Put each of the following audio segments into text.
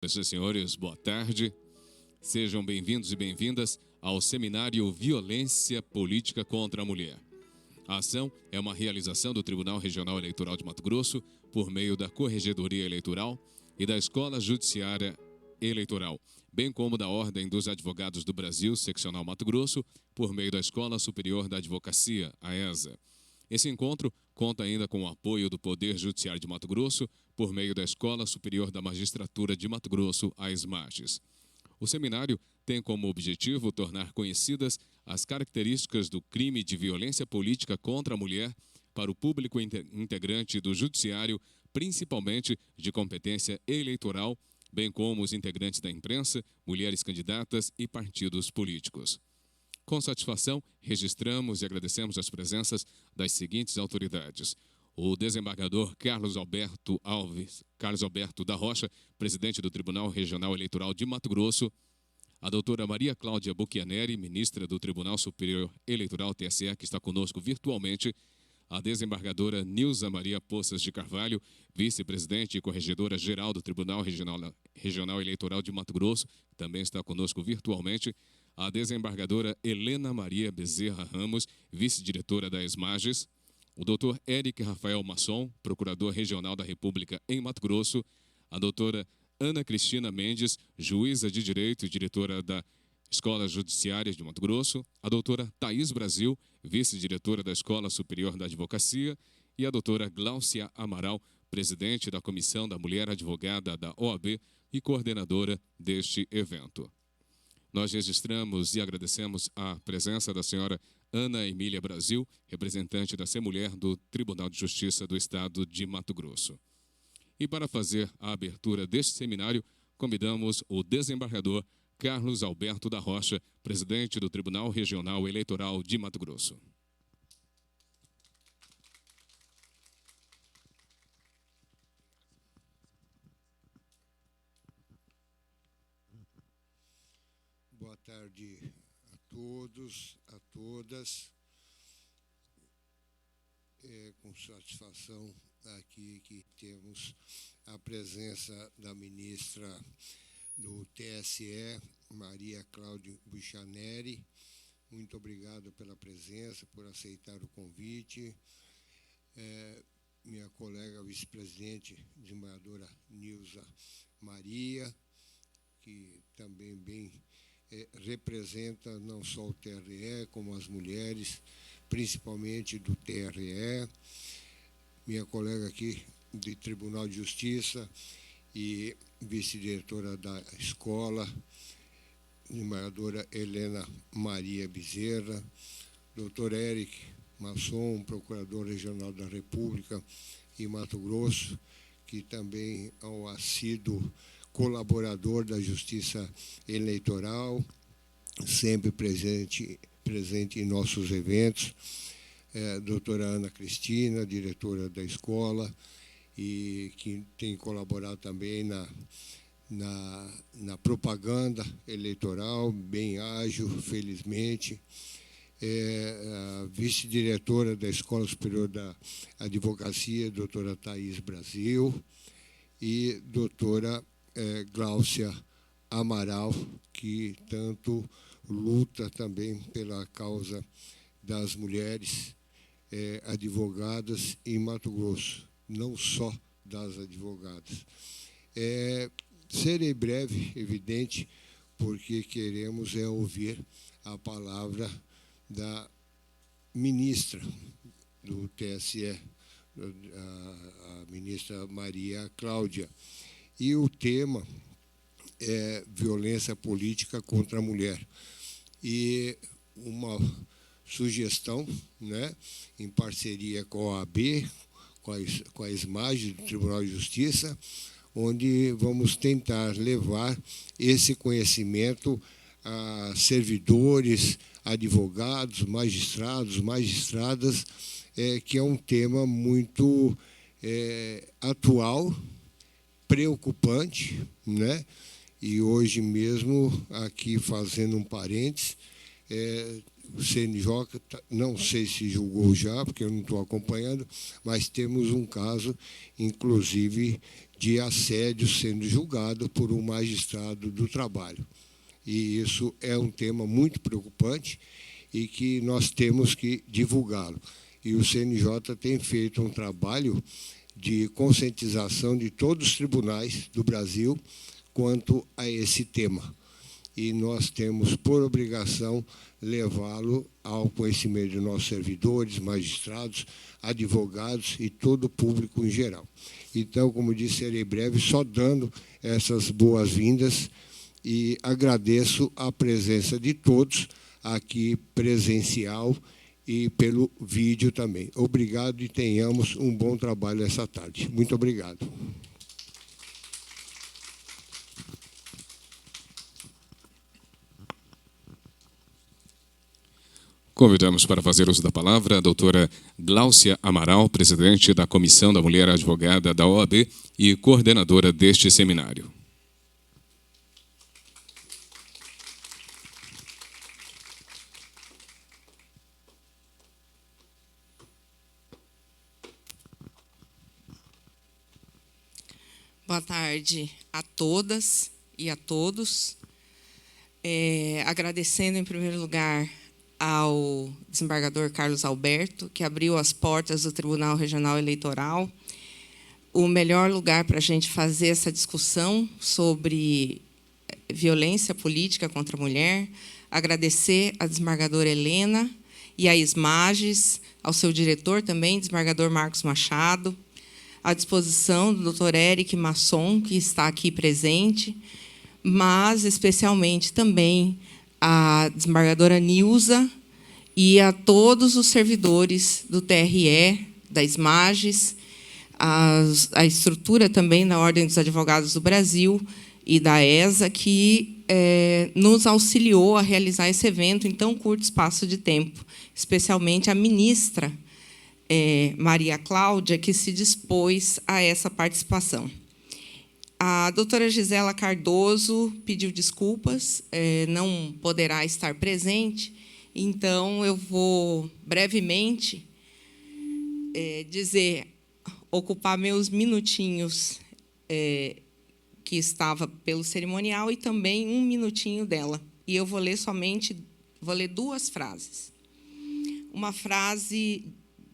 Senhoras e senhores, boa tarde. Sejam bem-vindos e bem-vindas ao seminário Violência Política contra a Mulher. A ação é uma realização do Tribunal Regional Eleitoral de Mato Grosso por meio da Corregedoria Eleitoral e da Escola Judiciária Eleitoral, bem como da Ordem dos Advogados do Brasil, Seccional Mato Grosso, por meio da Escola Superior da Advocacia, a ESA. Esse encontro conta ainda com o apoio do Poder Judiciário de Mato Grosso por meio da Escola Superior da Magistratura de Mato Grosso, a ESMAGES. O seminário tem como objetivo tornar conhecidas as características do crime de violência política contra a mulher para o público integrante do Judiciário, principalmente de competência eleitoral, bem como os integrantes da imprensa, mulheres candidatas e partidos políticos. Com satisfação, registramos e agradecemos as presenças das seguintes autoridades: o desembargador Carlos Alberto da Rocha, presidente do Tribunal Regional Eleitoral de Mato Grosso; a doutora Maria Cláudia Buchianeri, ministra do Tribunal Superior Eleitoral, TSE, que está conosco virtualmente; a desembargadora Nilza Maria Poças de Carvalho, vice-presidente e corregedora-geral do Tribunal Regional Eleitoral de Mato Grosso, que também está conosco virtualmente; a desembargadora Helena Maria Bezerra Ramos, vice-diretora da ESMAGES; o doutor Eric Rafael Masson, procurador regional da República em Mato Grosso; a doutora Ana Cristina Mendes, juíza de direito e diretora da Escola Judiciária de Mato Grosso; a doutora Thaís Brasil, vice-diretora da Escola Superior da Advocacia; e a doutora Gláucia Amaral, presidente da Comissão da Mulher Advogada da OAB e coordenadora deste evento. Nós registramos e agradecemos a presença da senhora Ana Emília Brasil, representante da CEMulher do Tribunal de Justiça do Estado de Mato Grosso. E para fazer a abertura deste seminário, convidamos o desembargador Carlos Alberto da Rocha, presidente do Tribunal Regional Eleitoral de Mato Grosso. Boa tarde a todos, a todas. É com satisfação aqui que temos a presença da ministra do TSE, Maria Cláudia Buchianeri. Muito obrigado pela presença, por aceitar o convite. Minha colega vice-presidente, desembargadora Nilza Maria, que também representa não só o TRE, como as mulheres, principalmente do TRE. Minha colega aqui do Tribunal de Justiça e vice-diretora da escola, desembargadora Helena Maria Bezerra, doutor Eric Masson, procurador regional da República em Mato Grosso, que também é um assíduo colaborador da Justiça Eleitoral, sempre presente em nossos eventos. Doutora Ana Cristina, diretora da escola, e que tem colaborado também na propaganda eleitoral, bem ágil, felizmente. A vice-diretora da Escola Superior da Advocacia, doutora Thaís Brasil, e doutora Gláucia Amaral, que tanto luta também pela causa das mulheres advogadas em Mato Grosso, não só das advogadas. Serei breve, evidente, porque queremos ouvir a palavra da ministra do TSE, a ministra Maria Cláudia. E o tema é violência política contra a mulher. E uma sugestão, né, em parceria com a OAB, com a ESMAGES, do Tribunal de Justiça, onde vamos tentar levar esse conhecimento a servidores, advogados, magistrados, magistradas, que é um tema muito atual, preocupante, né? E hoje mesmo, aqui fazendo um parênteses, o CNJ, não sei se julgou já, porque eu não estou acompanhando, mas temos um caso, inclusive, de assédio sendo julgado por um magistrado do trabalho. E isso é um tema muito preocupante e que nós temos que divulgá-lo. E o CNJ tem feito um trabalho de conscientização de todos os tribunais do Brasil quanto a esse tema. E nós temos, por obrigação, levá-lo ao conhecimento de nossos servidores, magistrados, advogados e todo o público em geral. Então, como disse, serei breve, só dando essas boas-vindas e agradeço a presença de todos aqui presencial e pelo vídeo também. Obrigado e tenhamos um bom trabalho essa tarde. Muito obrigado. Convidamos para fazer uso da palavra a doutora Gláucia Amaral, presidente da Comissão da Mulher Advogada da OAB e coordenadora deste seminário. Boa tarde a todas e a todos. Agradecendo, em primeiro lugar, ao desembargador Carlos Alberto, que abriu as portas do Tribunal Regional Eleitoral, o melhor lugar para a gente fazer essa discussão sobre violência política contra a mulher. Agradecer à desembargadora Helena e à Ismages, ao seu diretor também, desembargador Marcos Machado, à disposição do doutor Eric Masson, que está aqui presente, mas, especialmente, também à desembargadora Nilza e a todos os servidores do TRE, da Ismages, a estrutura também da Ordem dos Advogados do Brasil e da ESA, que nos auxiliou a realizar esse evento em tão curto espaço de tempo, especialmente a ministra Maria Cláudia, que se dispôs a essa participação. A doutora Gisela Cardoso pediu desculpas, não poderá estar presente, então eu vou brevemente ocupar meus minutinhos que estava pelo cerimonial e também um minutinho dela. E eu vou ler duas frases. Uma frase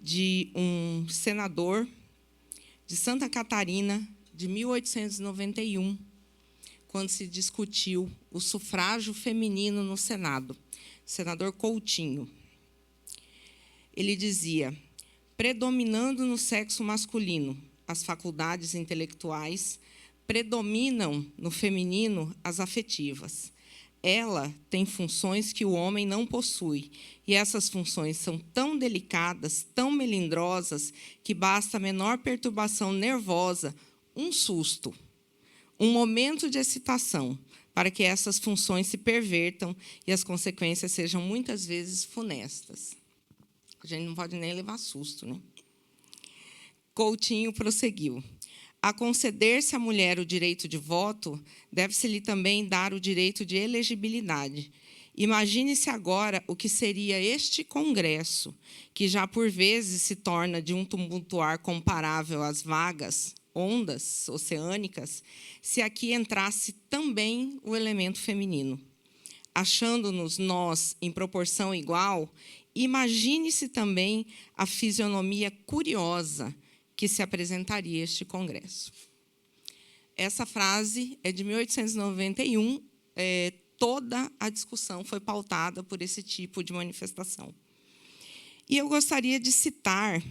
de um senador de Santa Catarina, de 1891, quando se discutiu o sufrágio feminino no Senado, senador Coutinho. Ele dizia: predominando no sexo masculino as faculdades intelectuais, predominam no feminino as afetivas. Ela tem funções que o homem não possui, e essas funções são tão delicadas, tão melindrosas, que basta a menor perturbação nervosa, um susto, um momento de excitação, para que essas funções se pervertam e as consequências sejam muitas vezes funestas. A gente não pode nem levar susto, né? Coutinho prosseguiu: a conceder-se à mulher o direito de voto, deve-se-lhe também dar o direito de elegibilidade. Imagine-se agora o que seria este Congresso, que já por vezes se torna de um tumultuar comparável às vagas ondas oceânicas, se aqui entrasse também o elemento feminino. Achando-nos nós em proporção igual, imagine-se também a fisionomia curiosa que se apresentaria este Congresso. Essa frase é de 1891, toda a discussão foi pautada por esse tipo de manifestação. E eu gostaria de citar,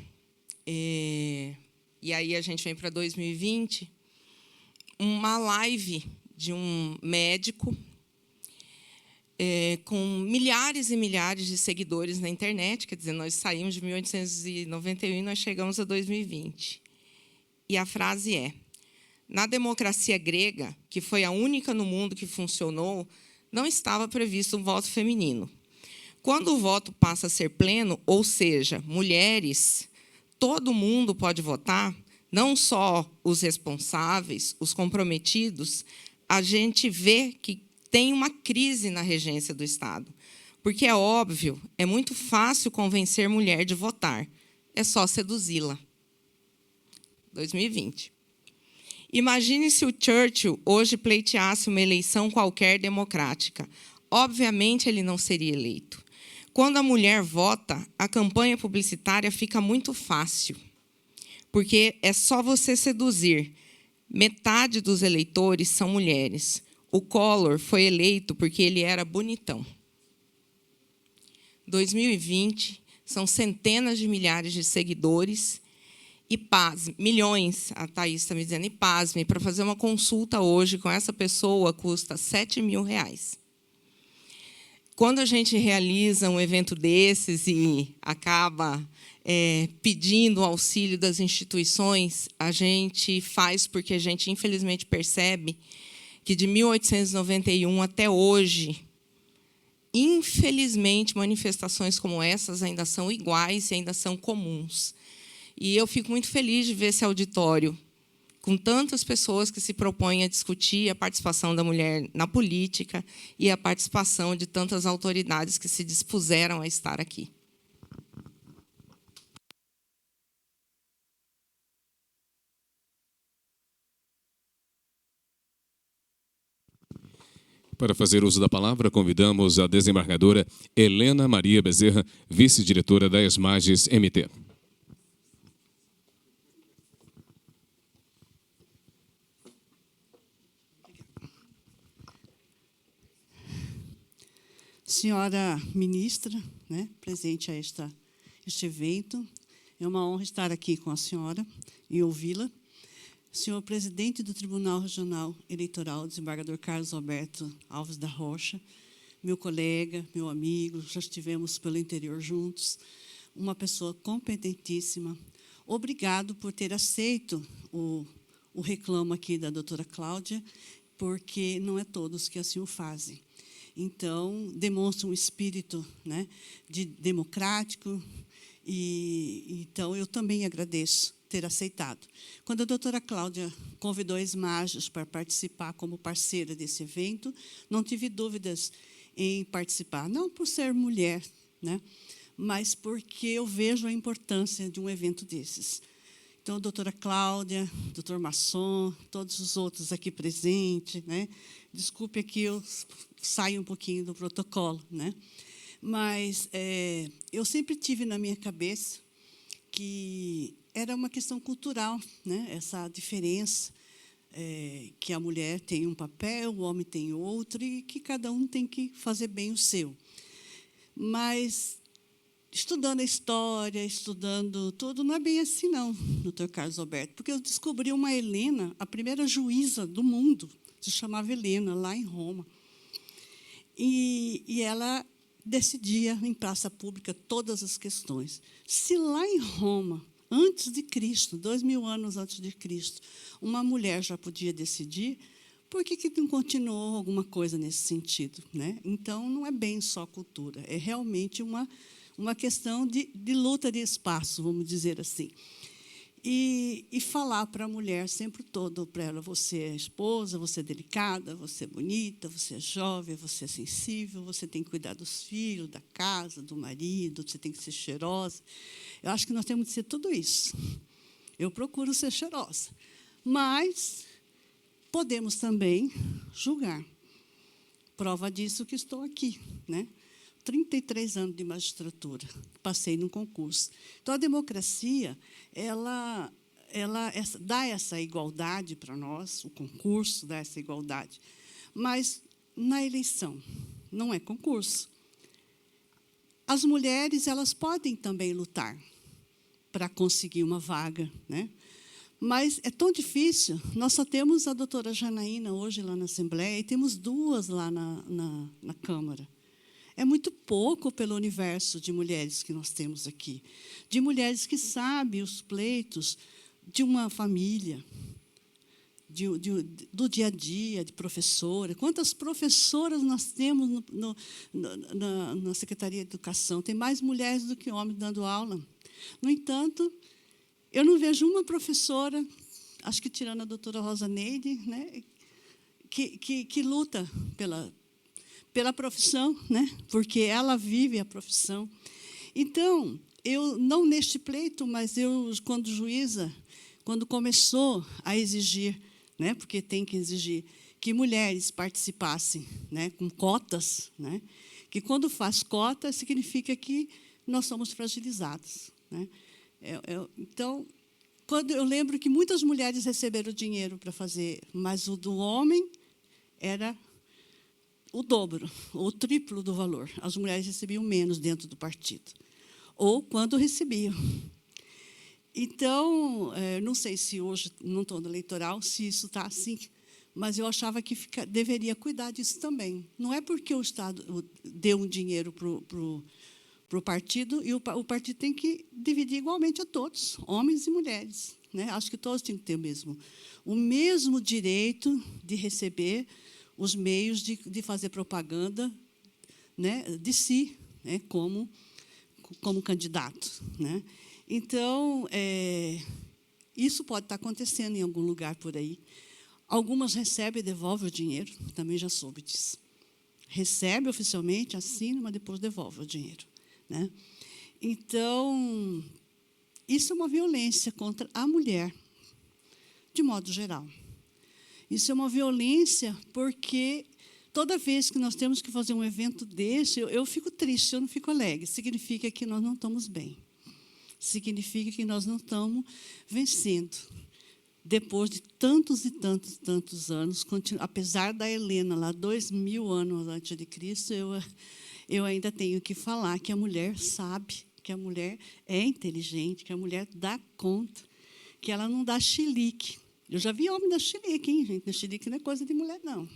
e aí a gente vem para 2020, uma live de um médico com milhares e milhares de seguidores na internet, quer dizer, nós saímos de 1891 e nós chegamos a 2020. E a frase é: na democracia grega, que foi a única no mundo que funcionou, não estava previsto um voto feminino. Quando o voto passa a ser pleno, ou seja, mulheres, todo mundo pode votar, não só os responsáveis, os comprometidos, a gente vê que tem uma crise na regência do Estado. Porque é óbvio, é muito fácil convencer mulher de votar. É só seduzi-la. 2020. Imagine se o Churchill hoje pleiteasse uma eleição qualquer democrática. Obviamente, ele não seria eleito. Quando a mulher vota, a campanha publicitária fica muito fácil, porque é só você seduzir. Metade dos eleitores são mulheres. O Collor foi eleito porque ele era bonitão. 2020, são centenas de milhares de seguidores e pasme, milhões, a Thaís está me dizendo, e pasme, para fazer uma consulta hoje com essa pessoa custa R$7.000. Quando a gente realiza um evento desses e acaba pedindo o auxílio das instituições, a gente faz porque a gente, infelizmente, percebe que de 1891 até hoje, infelizmente, manifestações como essas ainda são iguais e ainda são comuns. E eu fico muito feliz de ver esse auditório com tantas pessoas que se propõem a discutir a participação da mulher na política e a participação de tantas autoridades que se dispuseram a estar aqui. Para fazer uso da palavra, convidamos a desembargadora Helena Maria Bezerra, vice-diretora da ESMAGES MT. Senhora ministra, né, presente a este evento, é uma honra estar aqui com a senhora e ouvi-la. Senhor presidente do Tribunal Regional Eleitoral, desembargador Carlos Alberto Alves da Rocha, meu colega, meu amigo, já estivemos pelo interior juntos, uma pessoa competentíssima. Obrigado por ter aceito o reclamo aqui da doutora Cláudia, porque não é todos que assim o fazem. Então, demonstra um espírito, né, democrático, e então eu também agradeço ter aceitado. Quando a doutora Cláudia convidou a ESMAGES para participar como parceira desse evento, não tive dúvidas em participar, não por ser mulher, né, mas porque eu vejo a importância de um evento desses. Então, a doutora Cláudia, doutor Masson, todos os outros aqui presentes, né, desculpe aqui eu saio um pouquinho do protocolo, né, mas eu sempre tive na minha cabeça que era uma questão cultural, né, essa diferença, que a mulher tem um papel, o homem tem outro, e que cada um tem que fazer bem o seu. Mas, estudando a história, estudando tudo, não é bem assim, não, doutor Carlos Alberto, porque eu descobri uma Helena, a primeira juíza do mundo, se chamava Helena, lá em Roma. E ela decidia em praça pública todas as questões. Se lá em Roma, antes de Cristo, 2000 anos antes de Cristo, uma mulher já podia decidir, por que não continuou alguma coisa nesse sentido, né? Então, não é bem só cultura, é realmente uma questão de luta de espaço, vamos dizer assim. E falar para a mulher sempre todo, para ela, você é esposa, você é delicada, você é bonita, você é jovem, você é sensível, você tem que cuidar dos filhos, da casa, do marido, você tem que ser cheirosa. Eu acho que nós temos que ser tudo isso. Eu procuro ser cheirosa. Mas podemos também julgar. Prova disso que estou aqui, né? 33 anos de magistratura, passei num concurso. Então, a democracia, ela dá essa igualdade para nós, o concurso dá essa igualdade, mas na eleição não é concurso. As mulheres, elas podem também lutar para conseguir uma vaga, né? Mas é tão difícil. Nós só temos a doutora Janaína hoje lá na Assembleia e temos duas lá na Câmara. É muito pouco pelo universo de mulheres que nós temos aqui, de mulheres que sabem os pleitos de uma família, do dia a dia, de professora. Quantas professoras nós temos na Secretaria de Educação? Tem mais mulheres do que homens dando aula. No entanto, eu não vejo uma professora, acho que tirando a doutora Rosa Neide, né, que luta pela profissão, né? Porque ela vive a profissão. Então, eu, não neste pleito, mas eu, quando juíza, quando começou a exigir, né? Porque tem que exigir, que mulheres participassem, né? Com cotas, né? Que quando faz cota, significa que nós somos fragilizados, né? Então, quando eu lembro que muitas mulheres receberam dinheiro para fazer, mas o do homem era o dobro, ou o triplo do valor. As mulheres recebiam menos dentro do partido, ou quando recebiam. Então, não sei se hoje, não estou no eleitoral, se isso está assim, mas eu achava que deveria cuidar disso também. Não é porque o Estado deu um dinheiro para o partido, e o partido tem que dividir igualmente a todos, homens e mulheres, né? Acho que todos têm que ter o mesmo direito de receber os meios de fazer propaganda, né, de si, né, como candidato, né? Então, isso pode estar acontecendo em algum lugar por aí. Algumas recebem e devolvem o dinheiro, também já soube disso. Recebe oficialmente, assina, mas depois devolve o dinheiro, né? Então, isso é uma violência contra a mulher, de modo geral. Isso é uma violência porque toda vez que nós temos que fazer um evento desse, eu fico triste, eu não fico alegre. Significa que nós não estamos bem. Significa que nós não estamos vencendo. Depois de tantos e tantos anos, apesar da Helena, lá 2000 anos antes de Cristo, eu ainda tenho que falar que a mulher sabe, que a mulher é inteligente, que a mulher dá conta, que ela não dá chilique. Eu já vi homem dar chilique, hein, gente? Chilique não é coisa de mulher, não.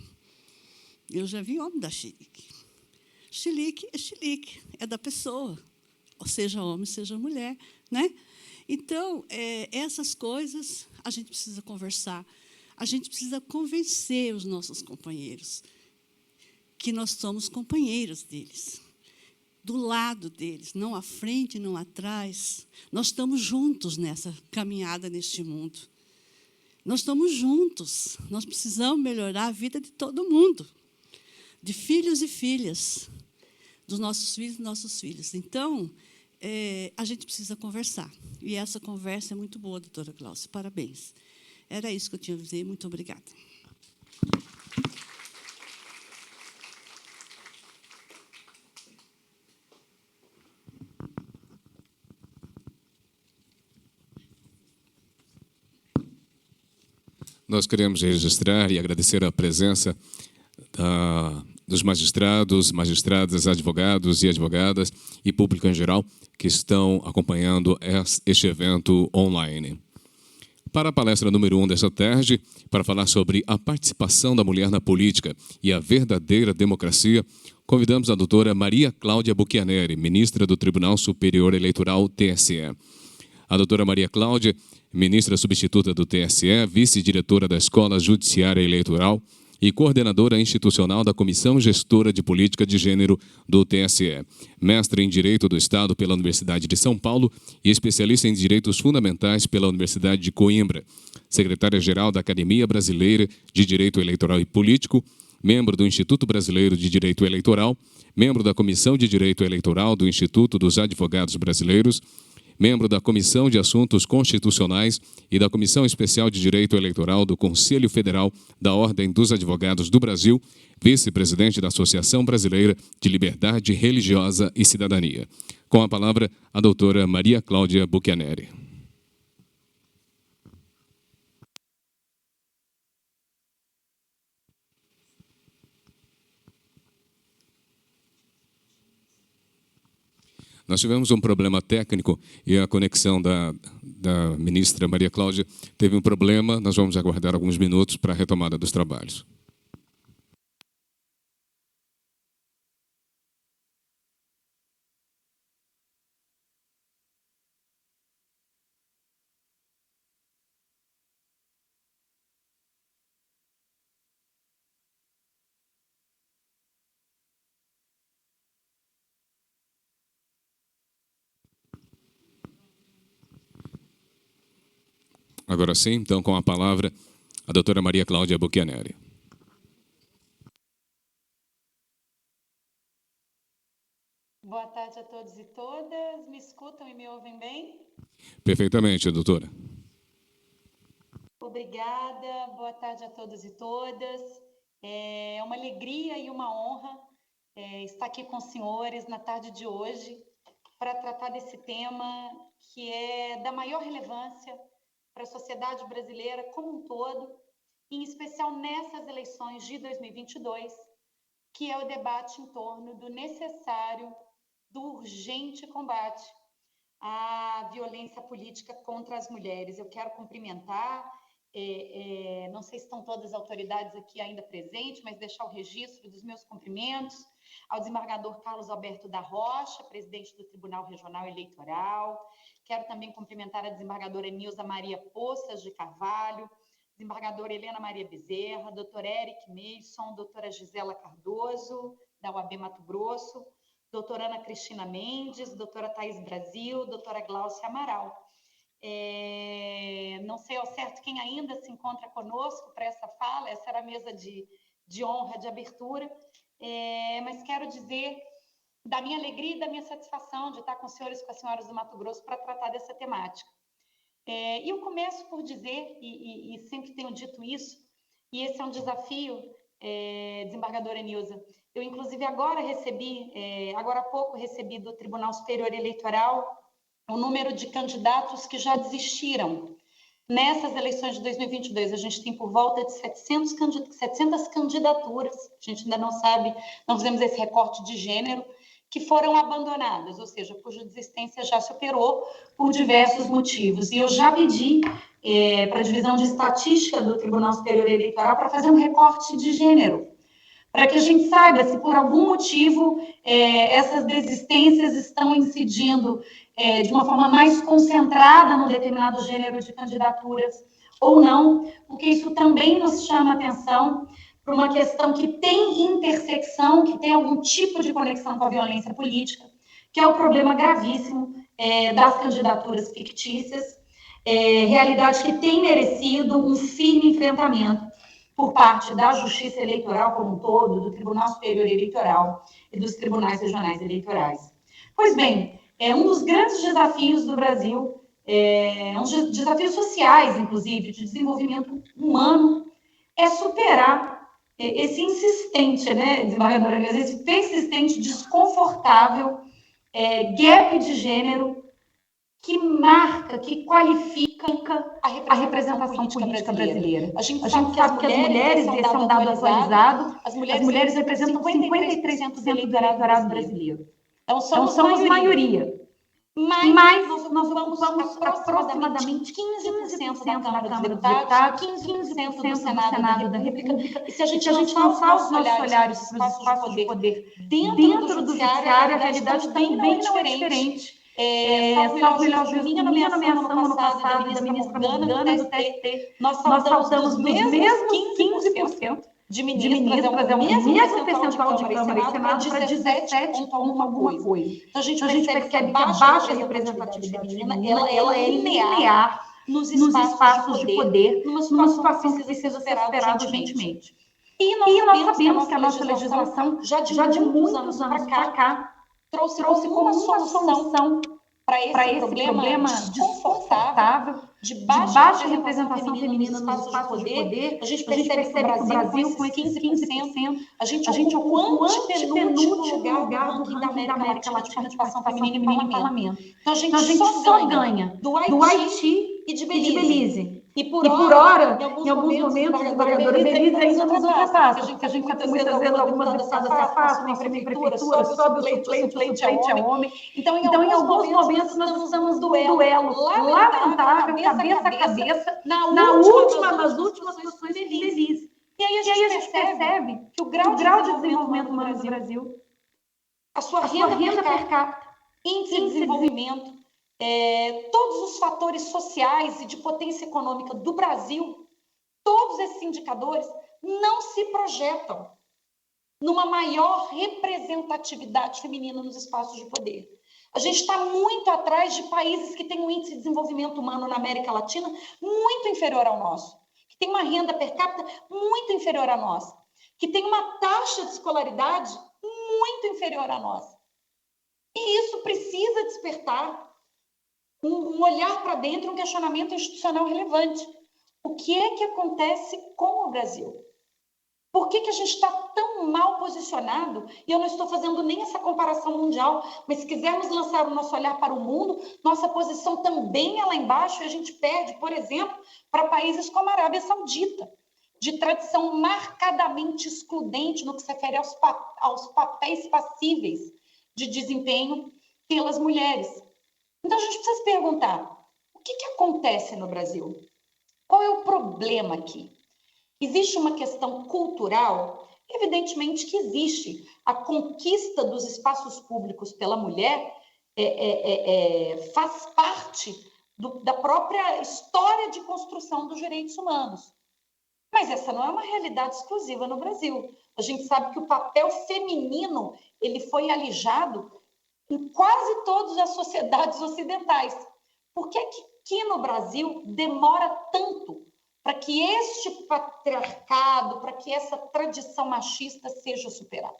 Eu já vi homem dar chilique. Chilique, é da pessoa, seja homem, seja mulher, né? Então, essas coisas a gente precisa conversar, a gente precisa convencer os nossos companheiros que nós somos companheiros deles, do lado deles, não à frente, não atrás. Nós estamos juntos nessa caminhada neste mundo. Nós estamos juntos, nós precisamos melhorar a vida de todo mundo, de filhos e filhas, dos nossos filhos e dos nossos filhos. Então, a gente precisa conversar. E essa conversa é muito boa, doutora Cláudia. Parabéns. Era isso que eu tinha a dizer. Muito obrigada. Nós queremos registrar e agradecer a presença dos magistrados, magistradas, advogados e advogadas e público em geral que estão acompanhando este evento online. Para a palestra número 1 desta tarde, para falar sobre a participação da mulher na política e a verdadeira democracia, convidamos a doutora Maria Cláudia Buchianeri, ministra do Tribunal Superior Eleitoral, TSE. A doutora Maria Cláudia, ministra substituta do TSE, vice-diretora da Escola Judiciária Eleitoral e coordenadora institucional da Comissão Gestora de Política de Gênero do TSE, mestre em Direito do Estado pela Universidade de São Paulo e especialista em Direitos Fundamentais pela Universidade de Coimbra, secretária-geral da Academia Brasileira de Direito Eleitoral e Político, membro do Instituto Brasileiro de Direito Eleitoral, membro da Comissão de Direito Eleitoral do Instituto dos Advogados Brasileiros, membro da Comissão de Assuntos Constitucionais e da Comissão Especial de Direito Eleitoral do Conselho Federal da Ordem dos Advogados do Brasil, vice-presidente da Associação Brasileira de Liberdade Religiosa e Cidadania. Com a palavra, a doutora Maria Cláudia Buchianeri. Nós tivemos um problema técnico e a conexão da ministra Maria Cláudia teve um problema. Nós vamos aguardar alguns minutos para a retomada dos trabalhos. Agora sim, então, com a palavra, a doutora Maria Cláudia Buchianeri. tarde a todos e todas. Me escutam e me ouvem bem? Perfeitamente, doutora. Obrigada. Boa tarde a todos e todas. É uma alegria e uma honra estar aqui com os senhores na tarde de hoje para tratar desse tema que é da maior relevância para a sociedade brasileira como um todo, em especial nessas eleições de 2022, que é o debate em torno do necessário, do urgente combate à violência política contra as mulheres. Eu quero cumprimentar, não sei se estão todas as autoridades aqui ainda presentes, mas deixar o registro dos meus cumprimentos ao desembargador Carlos Alberto da Rocha, presidente do Tribunal Regional Eleitoral. Quero também cumprimentar a desembargadora Nilza Maria Poças de Carvalho, desembargadora Helena Maria Bezerra, doutor Eric Mason, doutora Gisela Cardoso, da UAB Mato Grosso, doutora Ana Cristina Mendes, doutora Thaís Brasil, doutora Gláucia Amaral. Não sei ao certo quem ainda se encontra conosco para essa fala, essa era a mesa de honra, de abertura, mas quero dizer da minha alegria e da minha satisfação de estar com os senhores e com as senhoras do Mato Grosso para tratar dessa temática. E eu começo por dizer, e sempre tenho dito isso, e esse é um desafio, desembargadora Nilza. Eu, inclusive, agora há pouco recebi do Tribunal Superior Eleitoral o número de candidatos que já desistiram. Nessas eleições de 2022, a gente tem por volta de 700 candidaturas, a gente ainda não sabe, não fizemos esse recorte de gênero, que foram abandonadas, ou seja, cuja desistência já se operou por diversos motivos. E eu já pedi para a divisão de estatística do Tribunal Superior Eleitoral para fazer um recorte de gênero, para que a gente saiba se por algum motivo essas desistências estão incidindo de uma forma mais concentrada num determinado gênero de candidaturas ou não, porque isso também nos chama atenção para uma questão que tem intersecção, que tem algum tipo de conexão com a violência política, que é o problema gravíssimo das candidaturas fictícias, realidade que tem merecido um firme enfrentamento por parte da Justiça Eleitoral como um todo, do Tribunal Superior Eleitoral e dos tribunais regionais eleitorais. Pois bem, um dos grandes desafios do Brasil, desafios sociais, inclusive, de desenvolvimento humano, é superar esse insistente, desembargadora, esse persistente, desconfortável gap de gênero que marca, que qualifica a representação política brasileira. A gente sabe que as mulheres, esse é um dado atualizado, as mulheres representam 53% do eleitorado brasileiro. Então, somos maioria. Mas nós ocupamos aproximadamente 15% da Câmara dos Deputados, 15% do Senado da República. E se a gente lançar os nossos olhares para os espaços de poder dentro do Judiciário, a realidade também não é diferente. Salvo melhor juízo, minha nomeação ano passado da ministra Morgana do TST, nós saltamos dos mesmos 15% de ministras, é o mesmo percentual de Câmara e Senado para 17 ponto alguma coisa. Então, a gente percebe que a baixa representatividade feminina ela é linear nos espaços de poder, numa situação que precisa ser superada urgentemente. E nós sabemos que a nossa legislação, já de muitos anos para cá, trouxe como uma solução para esse problema desconfortável de baixa representação feminina nos espaços de poder. A gente percebe que o Brasil, com esses 15%, a gente ocupa o antepenúltimo lugar do ranking da América Latina de participação feminina em parlamento. Então, a gente só ganha do Haiti e de Belize. E por hora, em alguns momentos, a desembargadora Belize ainda nos ultrapassa, porque a gente sabe muitas vezes algumas deputadas se afastam, uma prefeitura, sobe o suplente é homem. Então, em alguns momentos, nós estamos no duelo lamentável, cabeça a cabeça, nas últimas posições de Belize. E aí a gente percebe que o grau de desenvolvimento humano no Brasil, a sua renda per capita, índice de desenvolvimento, todos os fatores sociais e de potência econômica do Brasil, todos esses indicadores não se projetam numa maior representatividade feminina nos espaços de poder. A gente está muito atrás de países que têm um índice de desenvolvimento humano na América Latina muito inferior ao nosso, que tem uma renda per capita muito inferior à nossa, que tem uma taxa de escolaridade muito inferior à nossa. E isso precisa despertar um olhar para dentro, um questionamento institucional relevante. O que é que acontece com o Brasil? Por que a gente está tão mal posicionado? E eu não estou fazendo nem essa comparação mundial, mas se quisermos lançar o nosso olhar para o mundo, nossa posição também é lá embaixo e a gente perde, por exemplo, para países como a Arábia Saudita, de tradição marcadamente excludente no que se refere aos papéis passíveis de desempenho pelas mulheres. Então, a gente precisa se perguntar, o que acontece no Brasil? Qual é o problema aqui? Existe uma questão cultural? Evidentemente que existe. A conquista dos espaços públicos pela mulher faz parte da própria história de construção dos direitos humanos. Mas essa não é uma realidade exclusiva no Brasil. A gente sabe que o papel feminino ele foi alijado em quase todas as sociedades ocidentais. Por que aqui no Brasil demora tanto para que este patriarcado, para que essa tradição machista seja superada?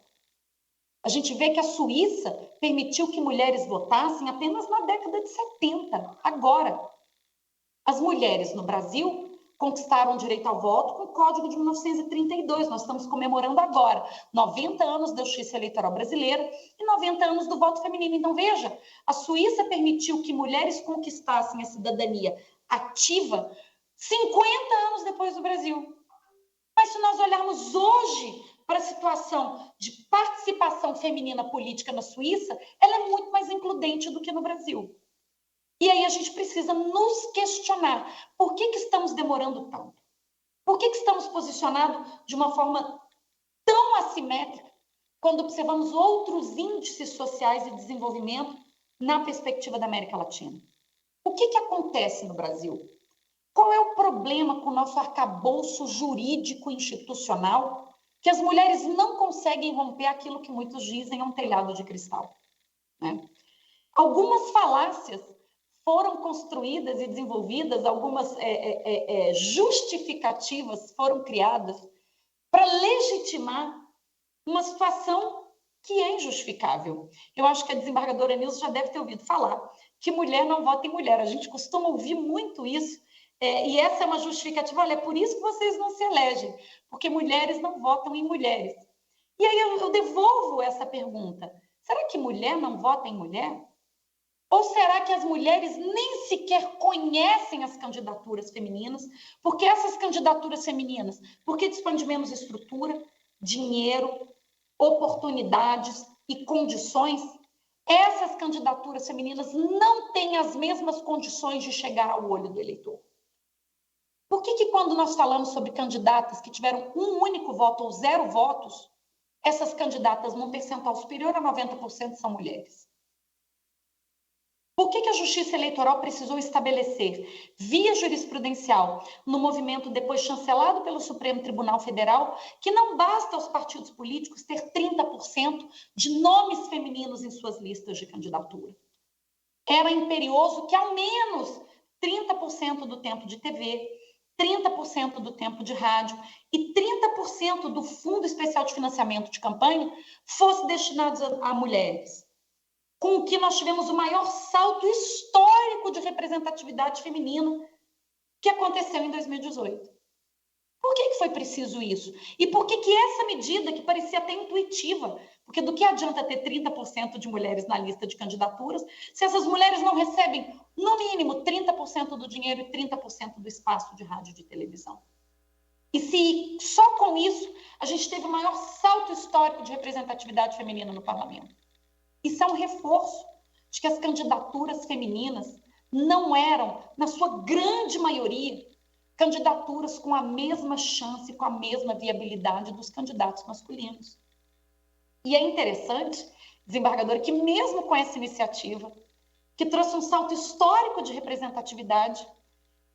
A gente vê que a Suíça permitiu que mulheres votassem apenas na década de 70, agora. As mulheres no Brasil conquistaram o direito ao voto com o Código de 1932. Nós estamos comemorando agora 90 anos da justiça eleitoral brasileira e 90 anos do voto feminino. Então, veja, a Suíça permitiu que mulheres conquistassem a cidadania ativa 50 anos depois do Brasil. Mas se nós olharmos hoje para a situação de participação feminina política na Suíça, ela é muito mais includente do que no Brasil. E aí a gente precisa nos questionar por que estamos demorando tanto? Por que estamos posicionados de uma forma tão assimétrica quando observamos outros índices sociais e desenvolvimento na perspectiva da América Latina? O que acontece no Brasil? Qual é o problema com o nosso arcabouço jurídico institucional que as mulheres não conseguem romper aquilo que muitos dizem é um telhado de cristal, né? Algumas falácias foram construídas e desenvolvidas, algumas justificativas foram criadas para legitimar uma situação que é injustificável. Eu acho que a desembargadora Nilza já deve ter ouvido falar que mulher não vota em mulher. A gente costuma ouvir muito isso, e essa é uma justificativa. Olha, é por isso que vocês não se elegem, porque mulheres não votam em mulheres. E aí eu devolvo essa pergunta. Será que mulher não vota em mulher? Ou será que as mulheres nem sequer conhecem as candidaturas femininas? Porque essas candidaturas femininas, porque dispõem de menos estrutura, dinheiro, oportunidades e condições, essas candidaturas femininas não têm as mesmas condições de chegar ao olho do eleitor. Por que quando nós falamos sobre candidatas que tiveram um único voto ou 0 votos, essas candidatas num percentual superior a 90% são mulheres? Por que a Justiça Eleitoral precisou estabelecer, via jurisprudencial, no movimento depois chancelado pelo Supremo Tribunal Federal, que não basta aos partidos políticos ter 30% de nomes femininos em suas listas de candidatura? Era imperioso que ao menos 30% do tempo de TV, 30% do tempo de rádio e 30% do Fundo Especial de Financiamento de Campanha fosse destinados a mulheres, com o que nós tivemos o maior salto histórico de representatividade feminina que aconteceu em 2018. Por que foi preciso isso? E por que essa medida, que parecia até intuitiva, porque do que adianta ter 30% de mulheres na lista de candidaturas se essas mulheres não recebem, no mínimo, 30% do dinheiro e 30% do espaço de rádio e de televisão? E se só com isso a gente teve o maior salto histórico de representatividade feminina no parlamento? Isso é um reforço de que as candidaturas femininas não eram, na sua grande maioria, candidaturas com a mesma chance, com a mesma viabilidade dos candidatos masculinos. E é interessante, desembargadora, que mesmo com essa iniciativa, que trouxe um salto histórico de representatividade,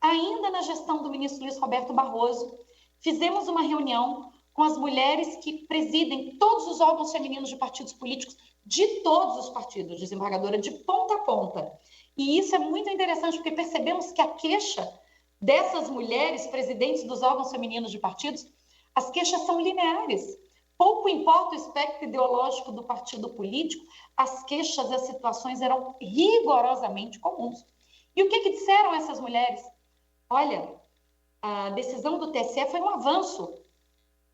ainda na gestão do ministro Luiz Roberto Barroso, fizemos uma reunião com as mulheres que presidem todos os órgãos femininos de partidos políticos, de todos os partidos, desembargadora, de ponta a ponta. E isso é muito interessante, porque percebemos que a queixa dessas mulheres presidentes dos órgãos femininos de partidos, as queixas são lineares. pouco importa o espectro ideológico do partido político, as queixas, as situações eram rigorosamente comuns. E o que disseram essas mulheres? Olha, a decisão do TSE foi um avanço,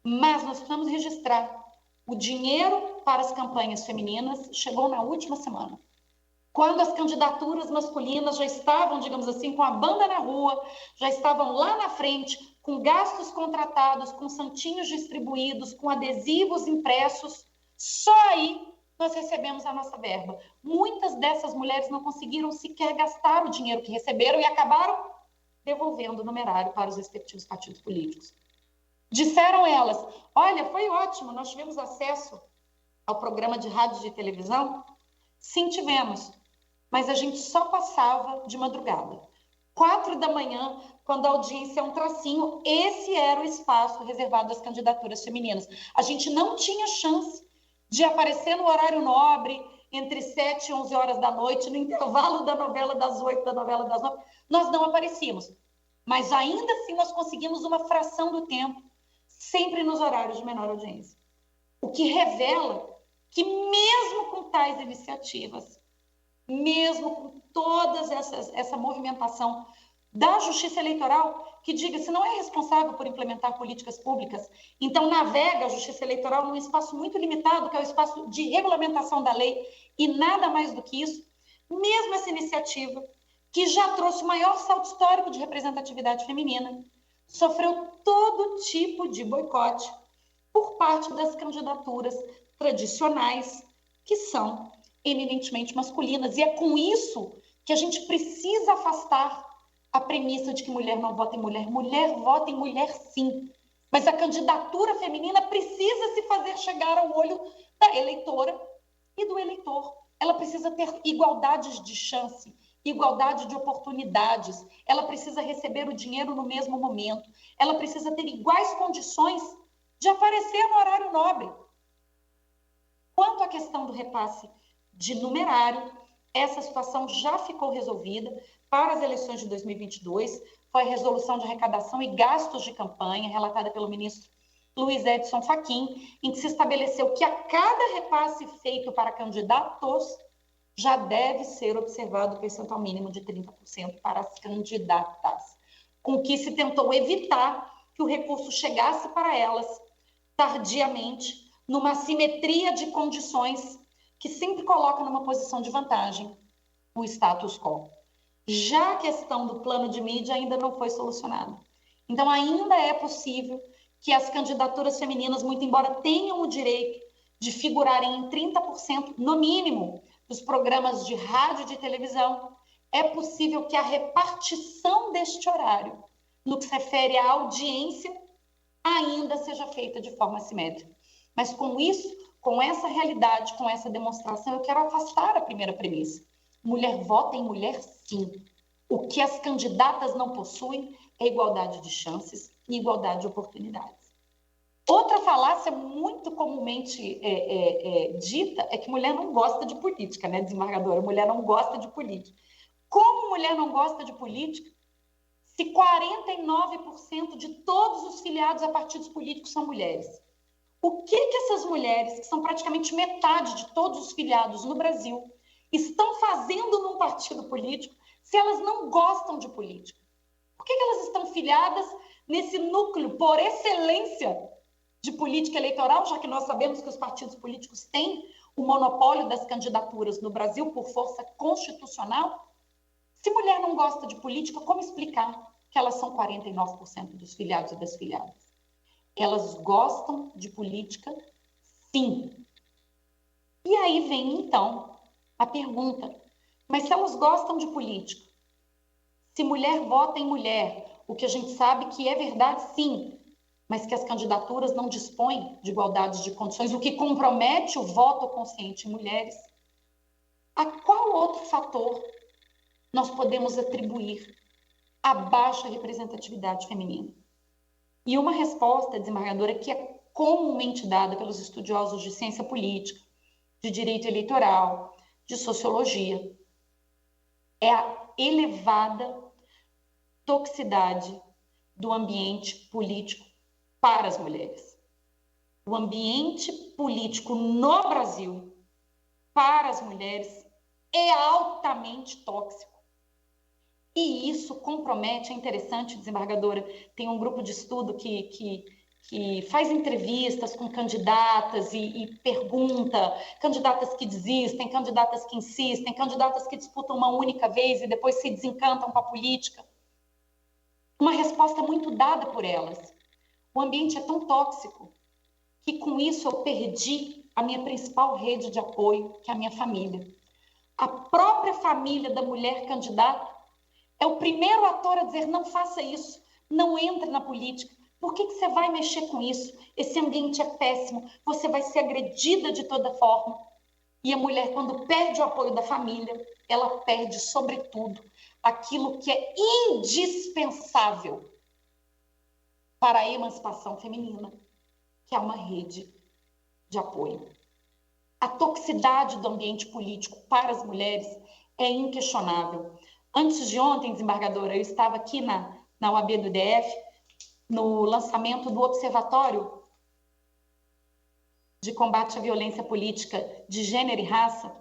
mas nós precisamos registrar. O dinheiro para as campanhas femininas chegou na última semana, quando as candidaturas masculinas já estavam, digamos assim, com a banda na rua, já estavam lá na frente, com gastos contratados, com santinhos distribuídos, com adesivos impressos. Só aí nós recebemos a nossa verba. Muitas dessas mulheres não conseguiram sequer gastar o dinheiro que receberam e acabaram devolvendo o numerário para os respectivos partidos políticos. Disseram elas, olha, foi ótimo, nós tivemos acesso ao programa de rádio e de televisão? Sim, tivemos, mas a gente só passava de madrugada. 4 da manhã, quando a audiência é um tracinho, esse era o espaço reservado às candidaturas femininas. A gente não tinha chance de aparecer no horário nobre, entre 7 e 11 horas da noite, no intervalo da novela das 8, da novela das 9. Nós não aparecíamos, mas ainda assim nós conseguimos uma fração do tempo, sempre nos horários de menor audiência. O que revela que mesmo com tais iniciativas, mesmo com todas essa movimentação da Justiça Eleitoral, que diga, se não é responsável por implementar políticas públicas, então navega a Justiça Eleitoral num espaço muito limitado, que é o espaço de regulamentação da lei, e nada mais do que isso, mesmo essa iniciativa, que já trouxe o maior salto histórico de representatividade feminina, sofreu todo tipo de boicote por parte das candidaturas tradicionais, que são eminentemente masculinas. E é com isso que a gente precisa afastar a premissa de que mulher não vota em mulher. Mulher vota em mulher, sim. Mas a candidatura feminina precisa se fazer chegar ao olho da eleitora e do eleitor. Ela precisa ter igualdades de chance, igualdade de oportunidades. Ela precisa receber o dinheiro no mesmo momento. Ela precisa ter iguais condições de aparecer no horário nobre. Quanto à questão do repasse de numerário, essa situação já ficou resolvida para as eleições de 2022. Foi a resolução de arrecadação e gastos de campanha, relatada pelo ministro Luiz Edson Fachin, em que se estabeleceu que a cada repasse feito para candidatos já deve ser observado o percentual mínimo de 30% para as candidatas, com que se tentou evitar que o recurso chegasse para elas tardiamente, numa assimetria de condições que sempre coloca numa posição de vantagem o status quo. Já a questão do plano de mídia ainda não foi solucionada. Então, ainda é possível que as candidaturas femininas, muito embora tenham o direito de figurarem em 30%, no mínimo, dos programas de rádio e de televisão, é possível que a repartição deste horário, no que se refere à audiência, ainda seja feita de forma assimétrica. Mas com isso, com essa realidade, com essa demonstração, eu quero afastar a primeira premissa. Mulher vota em mulher, sim. O que as candidatas não possuem é igualdade de chances e igualdade de oportunidades. Outra falácia muito comumente dita é que mulher não gosta de política, né, desembargadora? Mulher não gosta de política. Como mulher não gosta de política, se 49% de todos os filiados a partidos políticos são mulheres? O que essas mulheres, que são praticamente metade de todos os filiados no Brasil, estão fazendo num partido político se elas não gostam de política? Por que elas estão filiadas nesse núcleo, por excelência, de política eleitoral, já que nós sabemos que os partidos políticos têm o monopólio das candidaturas no Brasil por força constitucional? Se mulher não gosta de política, como explicar que elas são 49% dos filiados e das filiadas? Elas gostam de política, sim. E aí vem, então, a pergunta, mas se elas gostam de política, se mulher vota em mulher, o que a gente sabe que é verdade, sim, mas que as candidaturas não dispõem de igualdade de condições, o que compromete o voto consciente em mulheres, a qual outro fator nós podemos atribuir a baixa representatividade feminina? E uma resposta, desembargadora, que é comumente dada pelos estudiosos de ciência política, de direito eleitoral, de sociologia, é a elevada toxicidade do ambiente político para as mulheres. O ambiente político no Brasil para as mulheres é altamente tóxico. E isso compromete, é interessante, desembargadora, tem um grupo de estudo que faz entrevistas com candidatas e pergunta, candidatas que desistem, candidatas que insistem, candidatas que disputam uma única vez e depois se desencantam com a política. Uma resposta muito dada por elas. O ambiente é tão tóxico que com isso eu perdi a minha principal rede de apoio, que é a minha família. A própria família da mulher candidata é o primeiro ator a dizer: não faça isso, não entre na política. Por que você vai mexer com isso? Esse ambiente é péssimo, você vai ser agredida de toda forma. E a mulher, quando perde o apoio da família, ela perde, sobretudo, aquilo que é indispensável para a emancipação feminina, que é uma rede de apoio. A toxicidade do ambiente político para as mulheres é inquestionável. Antes de ontem, desembargadora, eu estava aqui na UAB do DF, no lançamento do Observatório de Combate à Violência Política de Gênero e Raça,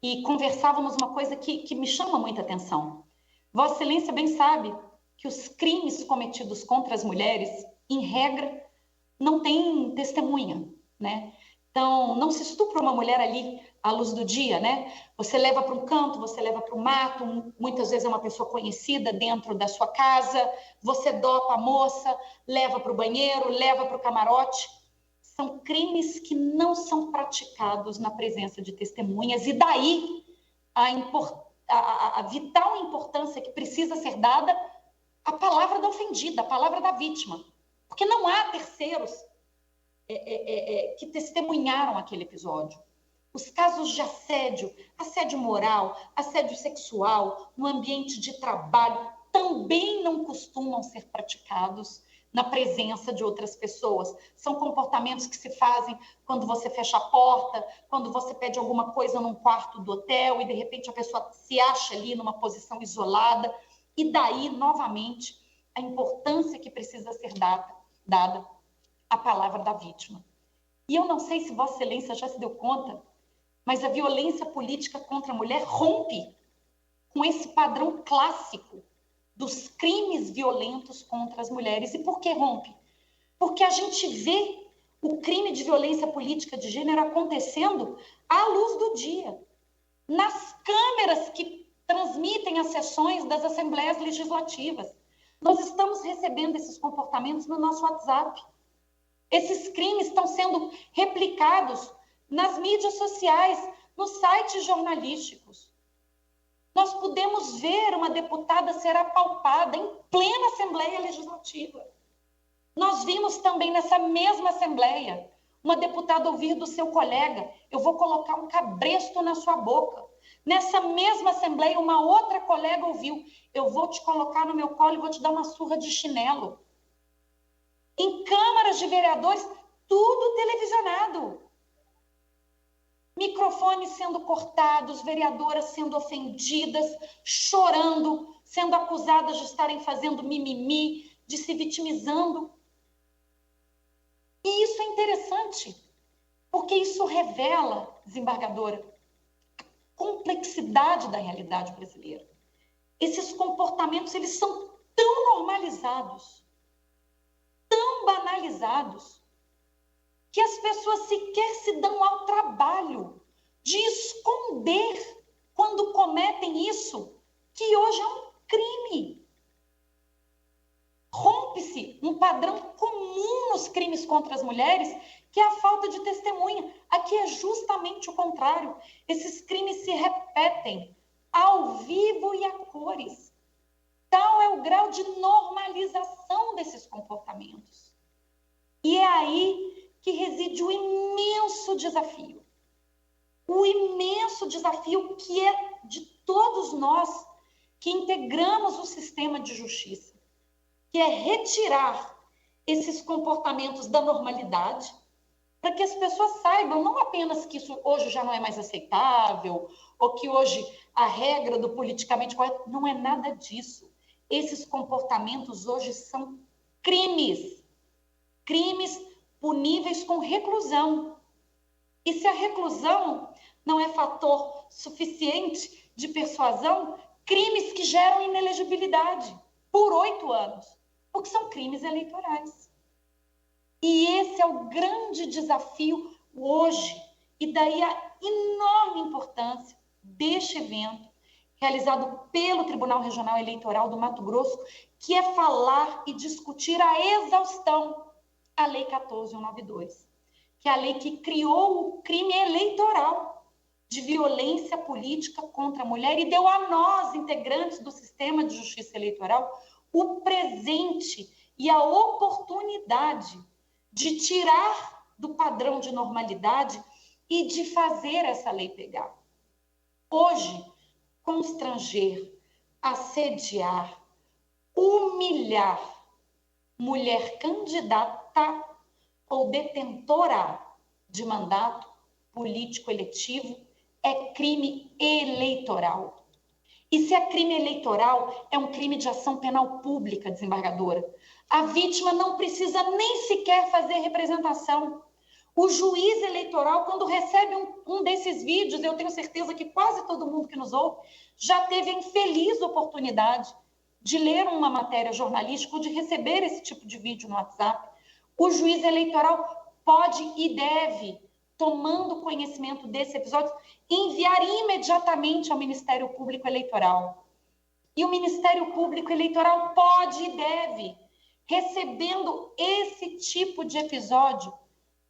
e conversávamos uma coisa que me chama muita atenção. Vossa Excelência bem sabe que os crimes cometidos contra as mulheres, em regra, não têm testemunha, né? Então, não se estupra uma mulher ali à luz do dia, né? Você leva para um canto, você leva para o mato, muitas vezes é uma pessoa conhecida dentro da sua casa, você dopa a moça, leva para o banheiro, leva para o camarote. São crimes que não são praticados na presença de testemunhas, e daí a vital importância que precisa ser dada à palavra da ofendida, à palavra da vítima, porque não há terceiros que testemunharam aquele episódio. Os casos de assédio, assédio moral, assédio sexual, no ambiente de trabalho, também não costumam ser praticados na presença de outras pessoas. São comportamentos que se fazem quando você fecha a porta, quando você pede alguma coisa num quarto do hotel e, de repente, a pessoa se acha ali numa posição isolada. E daí, novamente, a importância que precisa ser dada à palavra da vítima. E eu não sei se Vossa Excelência já se deu conta, mas a violência política contra a mulher rompe com esse padrão clássico dos crimes violentos contra as mulheres. E por que rompe? Porque a gente vê o crime de violência política de gênero acontecendo à luz do dia, nas câmeras que transmitem as sessões das assembleias legislativas. Nós estamos recebendo esses comportamentos no nosso WhatsApp. Esses crimes estão sendo replicados nas mídias sociais, nos sites jornalísticos. Nós podemos ver uma deputada ser apalpada em plena Assembleia Legislativa. Nós vimos também nessa mesma Assembleia uma deputada ouvir do seu colega: eu vou colocar um cabresto na sua boca. Nessa mesma Assembleia, uma outra colega ouviu: eu vou te colocar no meu colo e vou te dar uma surra de chinelo. Em câmaras de vereadores, tudo televisionado. Microfones sendo cortados, vereadoras sendo ofendidas, chorando, sendo acusadas de estarem fazendo mimimi, de se vitimizando. E isso é interessante, porque isso revela, desembargadora, a complexidade da realidade brasileira. Esses comportamentos, eles são tão normalizados, tão banalizados, que as pessoas sequer se dão ao trabalho de esconder, quando cometem isso, que hoje é um crime. Rompe-se um padrão comum nos crimes contra as mulheres, que é a falta de testemunha. Aqui é justamente o contrário. Esses crimes se repetem ao vivo e a cores. Tal é o grau de normalização desses comportamentos. E é aí que reside o imenso desafio. O imenso desafio que é de todos nós que integramos o sistema de justiça, que é retirar esses comportamentos da normalidade, para que as pessoas saibam não apenas que isso hoje já não é mais aceitável, ou que hoje a regra do politicamente correto, não é nada disso. Esses comportamentos hoje são crimes. Crimes puníveis com reclusão. E se a reclusão não é fator suficiente de persuasão, crimes que geram inelegibilidade por 8 anos, porque são crimes eleitorais. E esse é o grande desafio hoje, e daí a enorme importância deste evento, realizado pelo Tribunal Regional Eleitoral do Mato Grosso, que é falar e discutir a exaustão a Lei 14.192, que é a lei que criou o crime eleitoral de violência política contra a mulher e deu a nós, integrantes do sistema de justiça eleitoral, o presente e a oportunidade de tirar do padrão de normalidade e de fazer essa lei pegar. Hoje, constranger, assediar, humilhar mulher candidata ou detentora de mandato político eletivo é crime eleitoral. E se é crime eleitoral, é um crime de ação penal pública, desembargadora. A vítima não precisa nem sequer fazer representação. O juiz eleitoral, quando recebe um desses vídeos, eu tenho certeza que quase todo mundo que nos ouve já teve a infeliz oportunidade de ler uma matéria jornalística ou de receber esse tipo de vídeo no WhatsApp. O juiz eleitoral pode e deve, tomando conhecimento desse episódio, enviar imediatamente ao Ministério Público Eleitoral. E o Ministério Público Eleitoral pode e deve, recebendo esse tipo de episódio,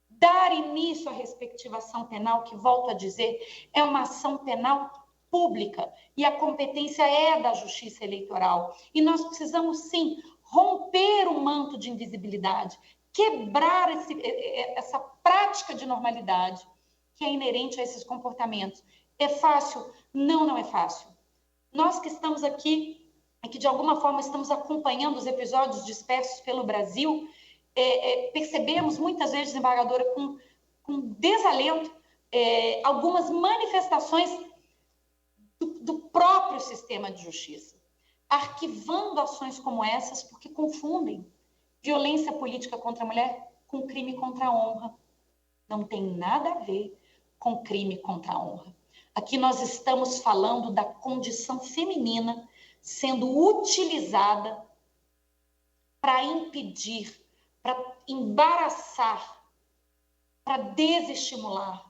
dar início à respectiva ação penal, que, volto a dizer, é uma ação penal pública e a competência é da Justiça Eleitoral. E nós precisamos, sim, romper o manto de invisibilidade, quebrar essa prática de normalidade que é inerente a esses comportamentos. É fácil? Não, não é fácil. Nós que estamos aqui e que, de alguma forma, estamos acompanhando os episódios dispersos pelo Brasil, percebemos muitas vezes, desembargadora, com desalento, algumas manifestações do próprio sistema de justiça, arquivando ações como essas, porque confundem violência política contra a mulher com crime contra a honra. Não tem nada a ver com crime contra a honra. Aqui nós estamos falando da condição feminina sendo utilizada para impedir, para embaraçar, para desestimular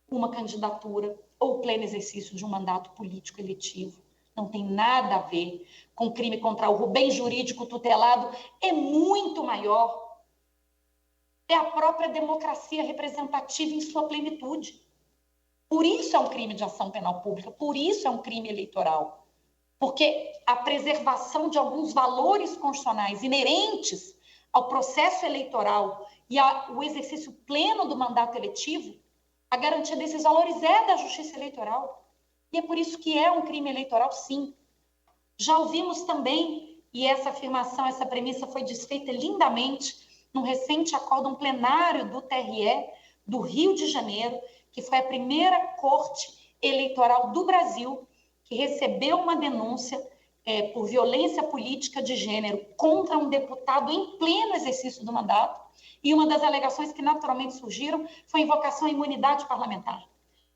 uma candidatura ou pleno exercício de um mandato político eletivo. Não tem nada a ver com crime contra a honra. O bem jurídico tutelado é muito maior. É a própria democracia representativa em sua plenitude. Por isso é um crime de ação penal pública, por isso é um crime eleitoral. Porque a preservação de alguns valores constitucionais inerentes ao processo eleitoral e ao exercício pleno do mandato eletivo, a garantia desses valores é da Justiça Eleitoral. E é por isso que é um crime eleitoral, sim. Já ouvimos também, e essa afirmação, essa premissa foi desfeita lindamente num recente acórdão plenário do TRE do Rio de Janeiro, que foi a primeira corte eleitoral do Brasil que recebeu uma denúncia por violência política de gênero contra um deputado em pleno exercício do mandato, e uma das alegações que naturalmente surgiram foi a invocação à imunidade parlamentar,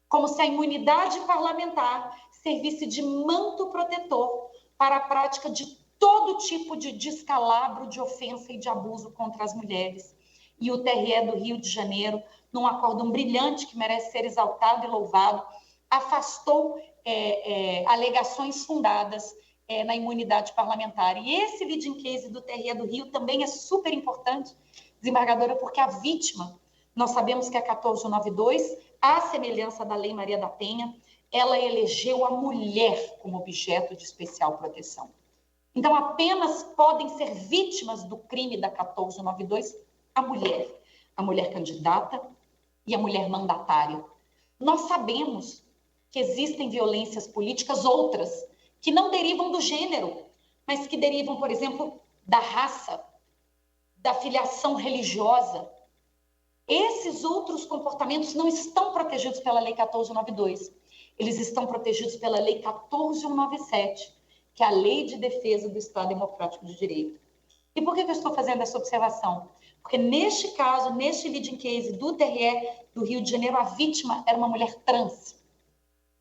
como se a imunidade parlamentar servisse de manto protetor para a prática de todo tipo de descalabro, de ofensa e de abuso contra as mulheres. E o TRE do Rio de Janeiro, num acórdão brilhante que merece ser exaltado e louvado, afastou alegações fundadas na imunidade parlamentar. E esse leading case do TRE do Rio também é super importante, desembargadora, porque a vítima, nós sabemos que a 14.192, à semelhança da Lei Maria da Penha, ela elegeu a mulher como objeto de especial proteção. Então, apenas podem ser vítimas do crime da 14.192 a mulher candidata e a mulher mandatária. Nós sabemos que existem violências políticas outras, que não derivam do gênero, mas que derivam, por exemplo, da raça, da filiação religiosa. Esses outros comportamentos não estão protegidos pela Lei 14.192. Eles estão protegidos pela Lei 14.197, que é a Lei de Defesa do Estado Democrático de Direito. E por que eu estou fazendo essa observação? Porque neste caso, neste leading case do TRE do Rio de Janeiro, a vítima era uma mulher trans.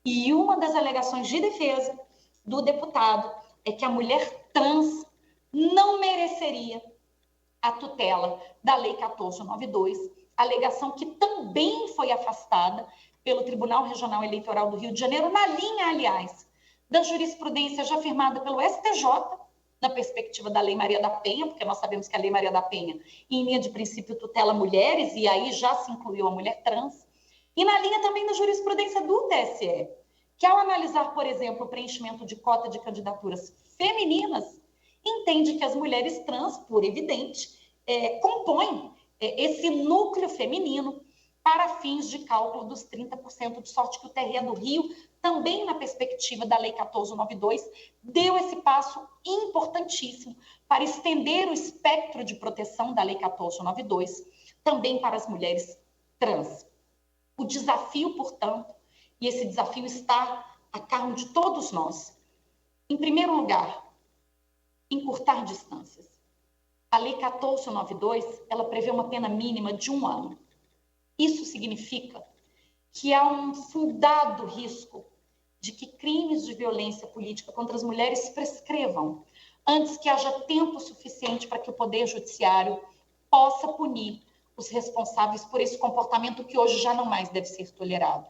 E uma das alegações de defesa do deputado é que a mulher trans não mereceria a tutela da Lei 1492, alegação que também foi afastada pelo Tribunal Regional Eleitoral do Rio de Janeiro, na linha, aliás, da jurisprudência já firmada pelo STJ, na perspectiva da Lei Maria da Penha, porque nós sabemos que a Lei Maria da Penha, em linha de princípio, tutela mulheres, e aí já se incluiu a mulher trans, e na linha também da jurisprudência do TSE, que ao analisar, por exemplo, o preenchimento de cota de candidaturas femininas, entende que as mulheres trans, por evidente, compõem esse núcleo feminino para fins de cálculo dos 30%, de sorte que o TRE do Rio, também na perspectiva da Lei 1492, deu esse passo importantíssimo para estender o espectro de proteção da Lei 1492 também para as mulheres trans. O desafio, portanto, e esse desafio está a cargo de todos nós. Em primeiro lugar, encurtar distâncias. A Lei 1492, ela prevê uma pena mínima de 1 ano. Isso significa que há um fundado risco de que crimes de violência política contra as mulheres prescrevam, antes que haja tempo suficiente para que o Poder Judiciário possa punir os responsáveis por esse comportamento que hoje já não mais deve ser tolerado.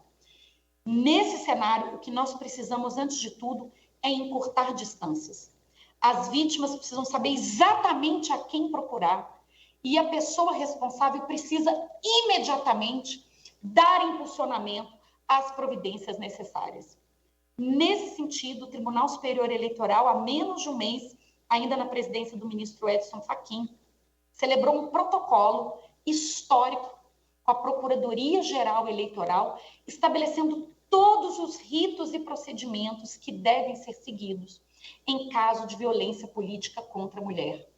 Nesse cenário, o que nós precisamos, antes de tudo, é encurtar distâncias. As vítimas precisam saber exatamente a quem procurar e a pessoa responsável precisa imediatamente dar impulsionamento às providências necessárias. Nesse sentido, o Tribunal Superior Eleitoral, há menos de um mês, ainda na presidência do ministro Edson Fachin, celebrou um protocolo histórico com a Procuradoria-Geral Eleitoral, estabelecendo todos os ritos e procedimentos que devem ser seguidos em caso de violência política contra a mulher.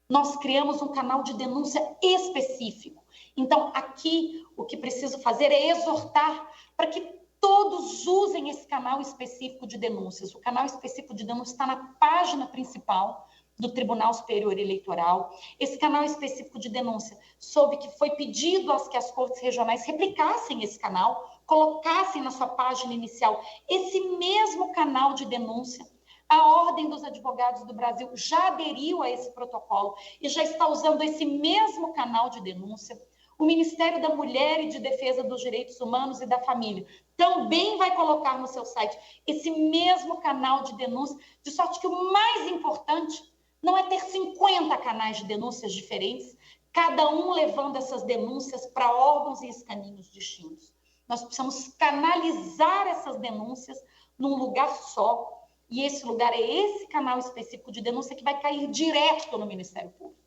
Nós criamos um canal de denúncia específico. Então, aqui, o que preciso fazer é exortar para que todos usem esse canal específico de denúncias. O canal específico de denúncia está na página principal do Tribunal Superior Eleitoral. Esse canal específico de denúncia, soube que foi pedido que as cortes regionais replicassem esse canal, colocassem na sua página inicial esse mesmo canal de denúncia. A Ordem dos Advogados do Brasil já aderiu a esse protocolo e já está usando esse mesmo canal de denúncia. O Ministério da Mulher e de Defesa dos Direitos Humanos e da Família também vai colocar no seu site esse mesmo canal de denúncia, de sorte que o mais importante não é ter 50 canais de denúncias diferentes, cada um levando essas denúncias para órgãos e escaninhos distintos. Nós precisamos canalizar essas denúncias num lugar só, e esse lugar é esse canal específico de denúncia que vai cair direto no Ministério Público,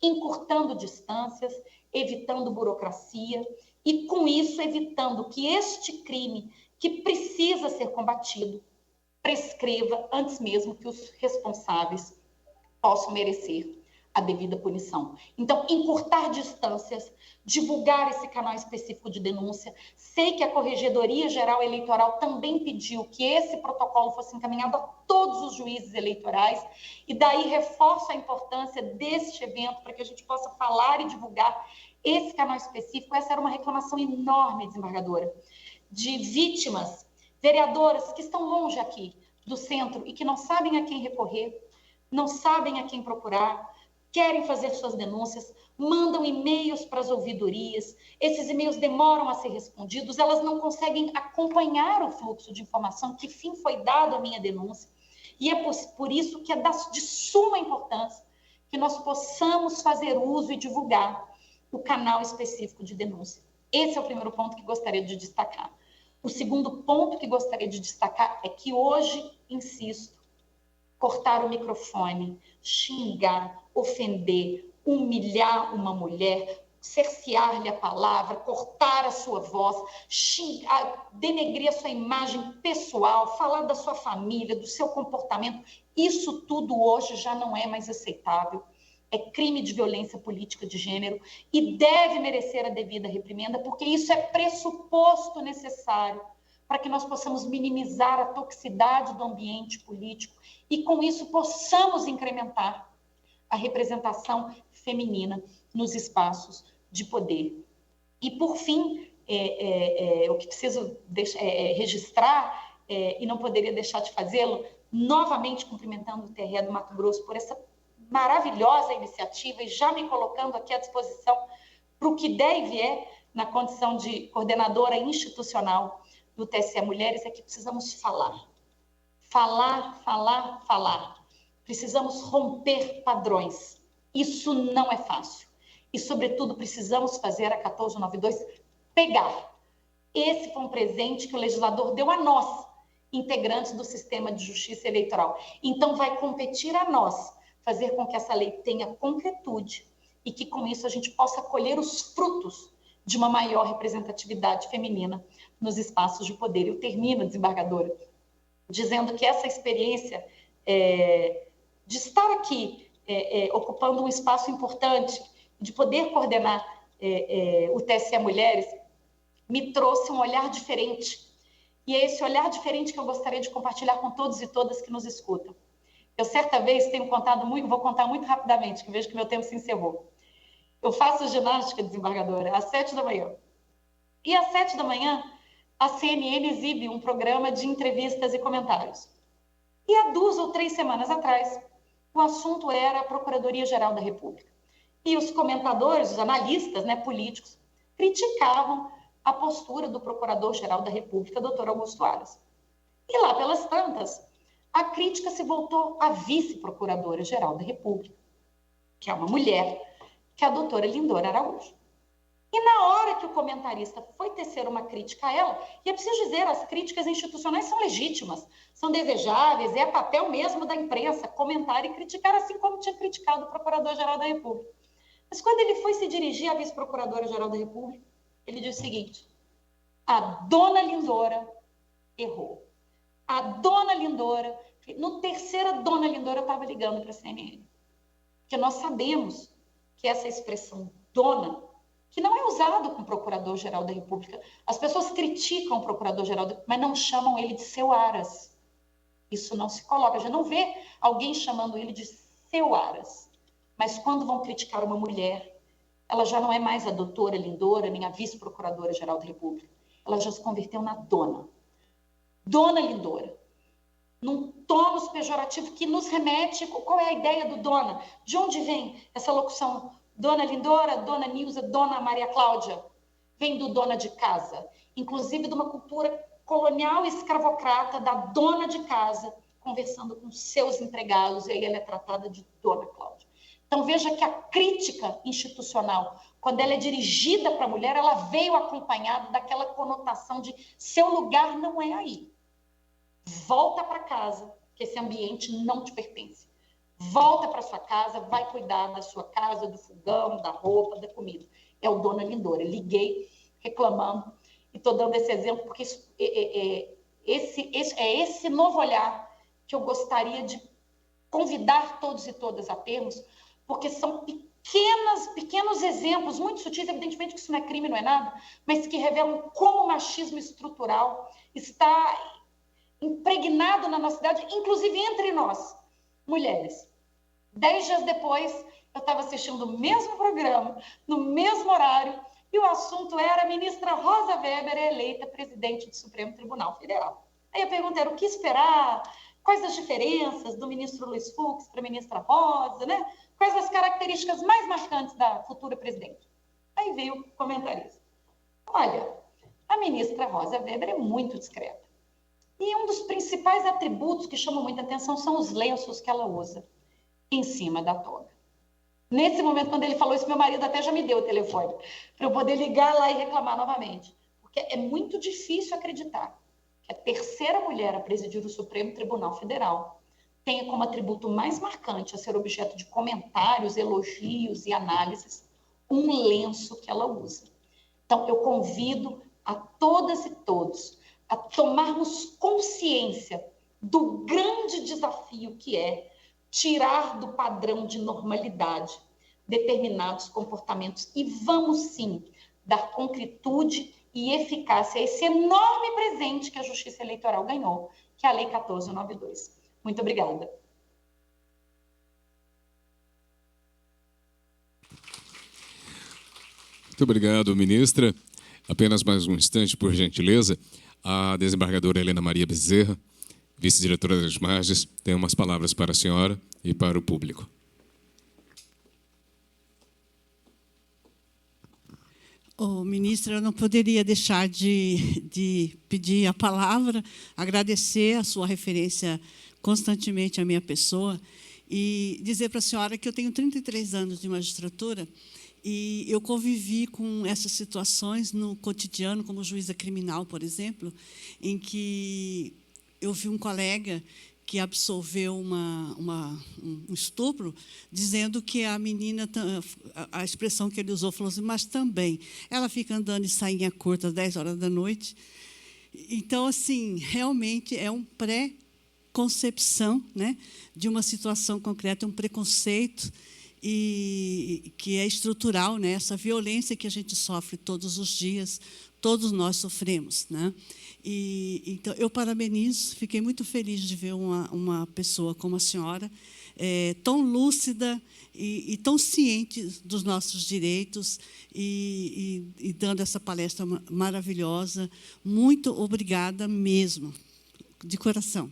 encurtando distâncias, evitando burocracia e, com isso, evitando que este crime, que precisa ser combatido, prescreva antes mesmo que os responsáveis possam merecer a devida punição. Então, encurtar distâncias, divulgar esse canal específico de denúncia. Sei que a Corregedoria Geral Eleitoral também pediu que esse protocolo fosse encaminhado a todos os juízes eleitorais, e daí reforço a importância deste evento para que a gente possa falar e divulgar esse canal específico. Essa era uma reclamação enorme, desembargadora, de vítimas, vereadoras que estão longe aqui do centro e que não sabem a quem recorrer, não sabem a quem procurar, querem fazer suas denúncias, mandam e-mails para as ouvidorias, esses e-mails demoram a ser respondidos, elas não conseguem acompanhar o fluxo de informação, que fim foi dado à minha denúncia, e é por isso que é de suma importância que nós possamos fazer uso e divulgar o canal específico de denúncia. Esse é o primeiro ponto que gostaria de destacar. O segundo ponto que gostaria de destacar é que hoje, insisto, cortar o microfone, xingar, ofender, humilhar uma mulher, cercear-lhe a palavra, cortar a sua voz, xingar, denegrir a sua imagem pessoal, falar da sua família, do seu comportamento, isso tudo hoje já não é mais aceitável. É crime de violência política de gênero e deve merecer a devida reprimenda, porque isso é pressuposto necessário para que nós possamos minimizar a toxicidade do ambiente político e, com isso, possamos incrementar a representação feminina nos espaços de poder. E, por fim, o que preciso registrar, e não poderia deixar de fazê-lo, novamente cumprimentando o TRE do Mato Grosso por essa maravilhosa iniciativa e já me colocando aqui à disposição para o que der e vier na condição de coordenadora institucional do TSE Mulheres, é que precisamos falar. Falar, falar, falar. Precisamos romper padrões. Isso não é fácil. E, sobretudo, precisamos fazer a 1492 pegar. Esse foi um presente que o legislador deu a nós, integrantes do sistema de justiça eleitoral. Então, vai competir a nós fazer com que essa lei tenha concretude e que, com isso, a gente possa colher os frutos de uma maior representatividade feminina nos espaços de poder. Eu termino, desembargadora, dizendo que essa experiência de estar aqui ocupando um espaço importante, de poder coordenar o TSE Mulheres, me trouxe um olhar diferente. E é esse olhar diferente que eu gostaria de compartilhar com todos e todas que nos escutam. Eu, certa vez, tenho contado muito, vou contar muito rapidamente, que vejo que meu tempo se encerrou. Eu faço ginástica, desembargadora, às 7 da manhã. E às 7 da manhã, a CNN exibe um programa de entrevistas e comentários. E há 2 ou 3 semanas atrás, o assunto era a Procuradoria-Geral da República. E os comentadores, os analistas, políticos, criticavam a postura do Procurador-Geral da República, Dr. Augusto Aras. E lá pelas tantas, a crítica se voltou à vice-procuradora-geral da República, que é uma mulher, que é a doutora Lindora Araújo. E na hora que o comentarista foi tecer uma crítica a ela, e é preciso dizer, as críticas institucionais são legítimas, são desejáveis, é papel mesmo da imprensa comentar e criticar, assim como tinha criticado o Procurador-Geral da República. Mas quando ele foi se dirigir à vice-procuradora-geral da República, ele disse o seguinte: a dona Lindora errou. A dona Lindora, no terceira dona Lindora, eu estava ligando para a CNN. Porque nós sabemos que essa expressão dona, que não é usado com o Procurador-Geral da República. As pessoas criticam o Procurador-Geral da República, mas não chamam ele de seu Aras. Isso não se coloca. Já não vê alguém chamando ele de seu Aras. Mas quando vão criticar uma mulher, ela já não é mais a doutora Lindora, nem a vice-procuradora-geral da República. Ela já se converteu na dona. Dona Lindora. Num tônus pejorativo que nos remete... Qual é a ideia do dona? De onde vem essa locução? Dona Lindora, Dona Nilza, Dona Maria Cláudia? Vem do dona de casa. Inclusive de uma cultura colonial e escravocrata da dona de casa, conversando com seus empregados, e aí ela é tratada de Dona Cláudia. Então, veja que a crítica institucional, quando ela é dirigida para a mulher, ela veio acompanhada daquela conotação de seu lugar não é aí. Volta para casa, que esse ambiente não te pertence. Volta para sua casa, vai cuidar da sua casa, do fogão, da roupa, da comida. É o Dona Lindora. Liguei reclamando e estou dando esse exemplo porque esse novo olhar que eu gostaria de convidar todos e todas a termos, porque são pequenos exemplos, muito sutis, evidentemente que isso não é crime, não é nada, mas que revelam como o machismo estrutural está impregnado na nossa cidade, inclusive entre nós, mulheres. 10 dias depois, eu estava assistindo o mesmo programa, no mesmo horário, e o assunto era a ministra Rosa Weber eleita presidente do Supremo Tribunal Federal. Aí a pergunta era o que esperar, quais as diferenças do ministro Luiz Fux para a ministra Rosa, né? Quais as características mais marcantes da futura presidente? Aí veio o comentarista. Olha, a ministra Rosa Weber é muito discreta. E um dos principais atributos que chamam muita atenção são os lenços que ela usa em cima da toga. Nesse momento, quando ele falou isso, meu marido até já me deu o telefone para eu poder ligar lá e reclamar novamente. Porque é muito difícil acreditar que a terceira mulher a presidir o Supremo Tribunal Federal tenha como atributo mais marcante a ser objeto de comentários, elogios e análises um lenço que ela usa. Então, eu convido a todas e todos a tomarmos consciência do grande desafio que é tirar do padrão de normalidade determinados comportamentos e vamos, sim, dar concretude e eficácia a esse enorme presente que a Justiça Eleitoral ganhou, que é a Lei 1492. Muito obrigada. Muito obrigado, ministra. Apenas mais um instante, por gentileza. A desembargadora Helena Maria Bezerra, vice-diretora das Margens, tem umas palavras para a senhora e para o público. Ministra, eu não poderia deixar de pedir a palavra, agradecer a sua referência constantemente à minha pessoa e dizer para a senhora que eu tenho 33 anos de magistratura e eu convivi com essas situações no cotidiano, como juíza criminal, por exemplo, em que eu vi um colega que absolveu um estupro, dizendo que a menina, a expressão que ele usou, falou assim, mas também, ela fica andando de sainha curta às 10 horas da noite. Então, assim, realmente é um pré-concepção, né, de uma situação concreta, um preconceito, e que é estrutural, né, essa violência que a gente sofre todos os dias, todos nós sofremos, né? Então, eu parabenizo, fiquei muito feliz de ver uma pessoa como a senhora, tão lúcida e tão ciente dos nossos direitos e dando essa palestra maravilhosa. Muito obrigada mesmo, de coração.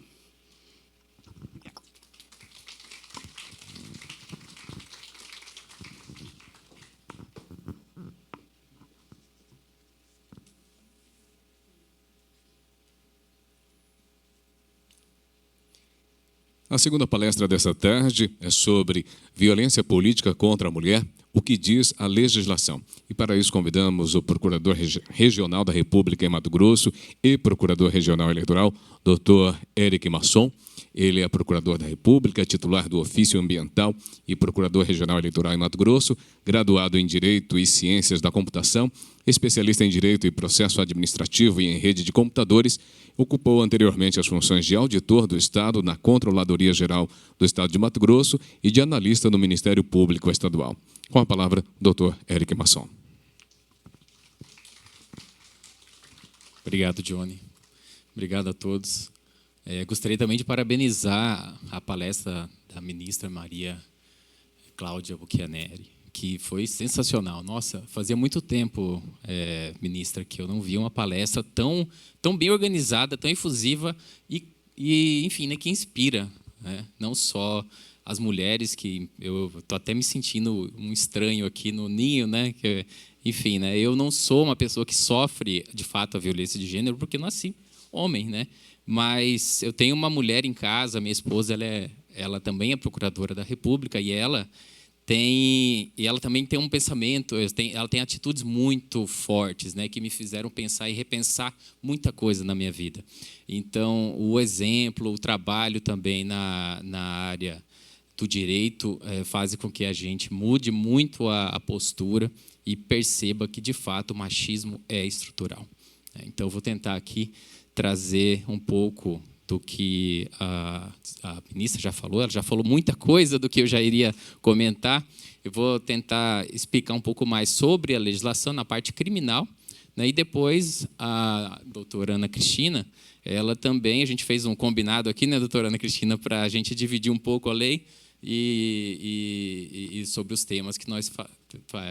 A segunda palestra dessa tarde é sobre violência política contra a mulher, o que diz a legislação. E para isso convidamos o Procurador Regional da República em Mato Grosso e Procurador Regional Eleitoral, Dr. Éric Masson. Ele é Procurador da República, titular do Ofício Ambiental e Procurador Regional Eleitoral em Mato Grosso, graduado em Direito e Ciências da Computação, especialista em Direito e Processo Administrativo e em Rede de Computadores, ocupou anteriormente as funções de auditor do Estado na Controladoria Geral do Estado de Mato Grosso e de analista no Ministério Público Estadual. Com a palavra, Dr. Éric Masson. Obrigado, Johnny. Obrigado a todos. Gostaria também de parabenizar a palestra da ministra Maria Cláudia Buchianeri, que foi sensacional. Nossa, fazia muito tempo, ministra, que eu não via uma palestra tão bem organizada, tão efusiva e enfim, né, que inspira, né? Não só as mulheres, que eu estou até me sentindo um estranho aqui no ninho, né? Enfim, né, eu não sou uma pessoa que sofre, de fato, a violência de gênero, porque eu nasci homem, né? Mas eu tenho uma mulher em casa, minha esposa, ela também é procuradora da República, e ela também tem um pensamento, ela tem atitudes muito fortes, né, que me fizeram pensar e repensar muita coisa na minha vida. Então, o exemplo, o trabalho também na área do direito faz com que a gente mude muito a postura e perceba que, de fato, o machismo é estrutural. Então, eu vou tentar aqui trazer um pouco do que a ministra já falou. Ela já falou muita coisa do que eu já iria comentar. Eu vou tentar explicar um pouco mais sobre a legislação na parte criminal, né? E depois a doutora Ana Cristina, ela também, a gente fez um combinado aqui, né, doutora Ana Cristina, para a gente dividir um pouco a lei e sobre os temas que nós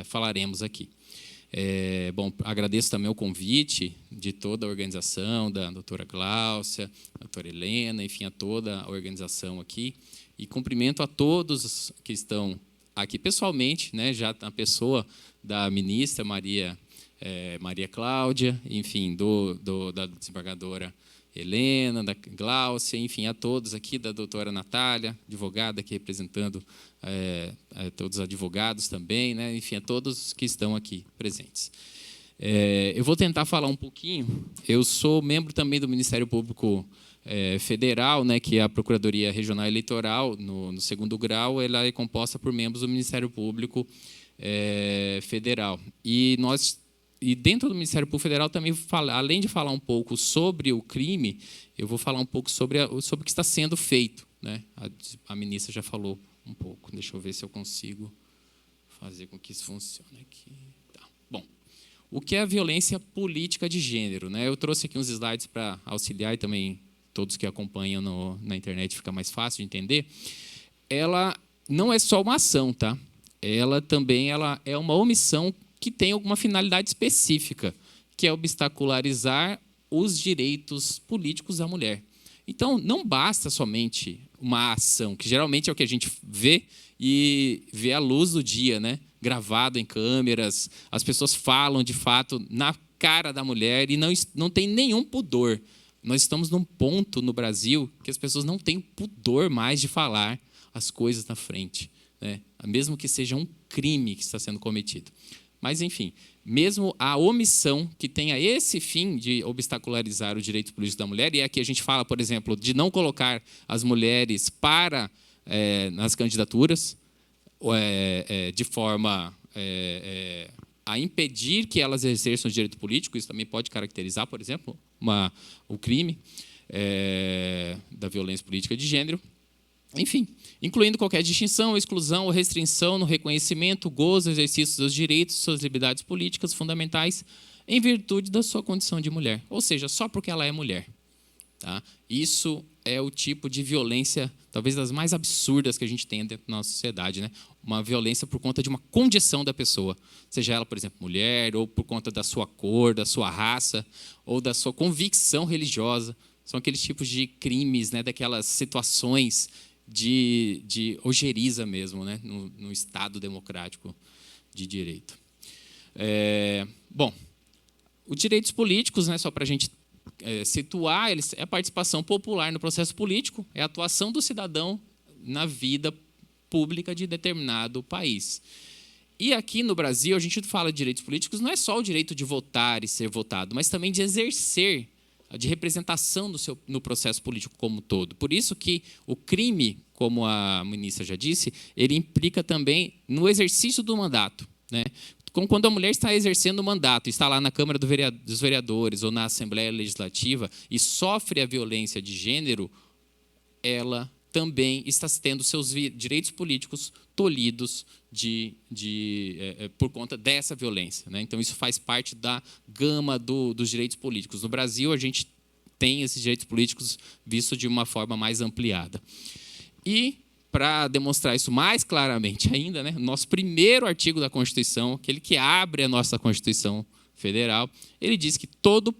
falaremos aqui. Bom, agradeço também o convite de toda a organização, da doutora Gláucia, da doutora Helena, enfim, a toda a organização aqui. E cumprimento a todos que estão aqui pessoalmente, né, já na pessoa da ministra Maria Cláudia, enfim, da desembargadora Helena, da Gláucia, enfim, a todos aqui, da doutora Natália, advogada aqui representando todos os advogados também, né? Enfim, a todos que estão aqui presentes. Eu vou tentar falar um pouquinho. Eu sou membro também do Ministério Público Federal, né, que é a Procuradoria Regional Eleitoral, no segundo grau, ela é composta por membros do Ministério Público Federal. E dentro do Ministério Público Federal também, além de falar um pouco sobre o crime, eu vou falar um pouco sobre o que está sendo feito, né? A ministra já falou um pouco. Deixa eu ver se eu consigo fazer com que isso funcione aqui. Tá. Bom, o que é a violência política de gênero, né? Eu trouxe aqui uns slides para auxiliar e também todos que acompanham na internet fica mais fácil de entender. Ela não é só uma ação, tá? Ela também é uma omissão que tem alguma finalidade específica, que é obstacularizar os direitos políticos da mulher. Então, não basta somente uma ação, que geralmente é o que a gente vê e vê à luz do dia, né? Gravado em câmeras, as pessoas falam, de fato, na cara da mulher e não tem nenhum pudor. Nós estamos num ponto no Brasil que as pessoas não têm pudor mais de falar as coisas na frente, né? Mesmo que seja um crime que está sendo cometido. Mas, enfim, mesmo a omissão que tenha esse fim de obstacularizar o direito político da mulher, e aqui a gente fala, por exemplo, de não colocar as mulheres nas candidaturas, de forma a impedir que elas exerçam o direito político, isso também pode caracterizar, por exemplo, o crime da violência política de gênero. Enfim, incluindo qualquer distinção, exclusão ou restrição no reconhecimento, gozo, exercício dos direitos, suas liberdades políticas fundamentais, em virtude da sua condição de mulher. Ou seja, só porque ela é mulher. Tá? Isso é o tipo de violência, talvez das mais absurdas que a gente tem dentro da nossa sociedade, né? Uma violência por conta de uma condição da pessoa, seja ela, por exemplo, mulher, ou por conta da sua cor, da sua raça, ou da sua convicção religiosa. São aqueles tipos de crimes, né? Daquelas situações de ojeriza mesmo, né? No Estado democrático de direito. Bom, os direitos políticos, né? Só para a gente situar, é a participação popular no processo político, é a atuação do cidadão na vida pública de determinado país. E aqui no Brasil, a gente fala de direitos políticos, não é só o direito de votar e ser votado, mas também de exercer, de representação no processo político como um todo. Por isso que o crime, como a ministra já disse, ele implica também no exercício do mandato, né? Como quando a mulher está exercendo o mandato, está lá na Câmara dos Vereadores ou na Assembleia Legislativa e sofre a violência de gênero, ela também está tendo seus direitos políticos tolhidos por conta dessa violência, né? Então, isso faz parte da gama dos direitos políticos. No Brasil, a gente tem esses direitos políticos vistos de uma forma mais ampliada. E, para demonstrar isso mais claramente ainda, né, nosso primeiro artigo da Constituição, aquele que abre a nossa Constituição Federal, ele diz que todo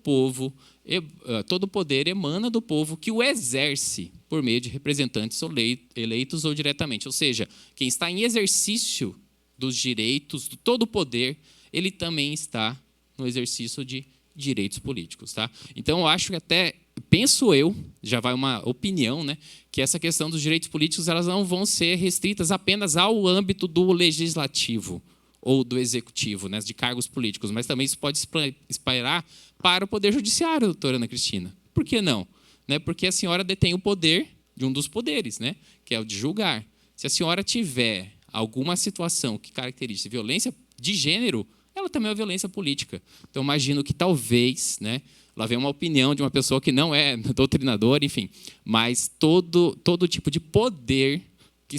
poder emana do povo que o exerce por meio de representantes eleitos ou diretamente. Ou seja, quem está em exercício dos direitos, do todo o poder, ele também está no exercício de direitos políticos. Tá? Então, eu acho que até, penso eu, já vai uma opinião, né, que essa questão dos direitos políticos elas não vão ser restritas apenas ao âmbito do legislativo ou do executivo, né, de cargos políticos, mas também isso pode espalhar para o Poder Judiciário, doutora Ana Cristina. Por que não? Né, porque a senhora detém o poder de um dos poderes, né, que é o de julgar. Se a senhora tiver alguma situação que caracterize violência de gênero, ela também é uma violência política. Então, imagino que talvez, né, lá vem uma opinião de uma pessoa que não é doutrinadora, enfim, mas todo tipo de poder que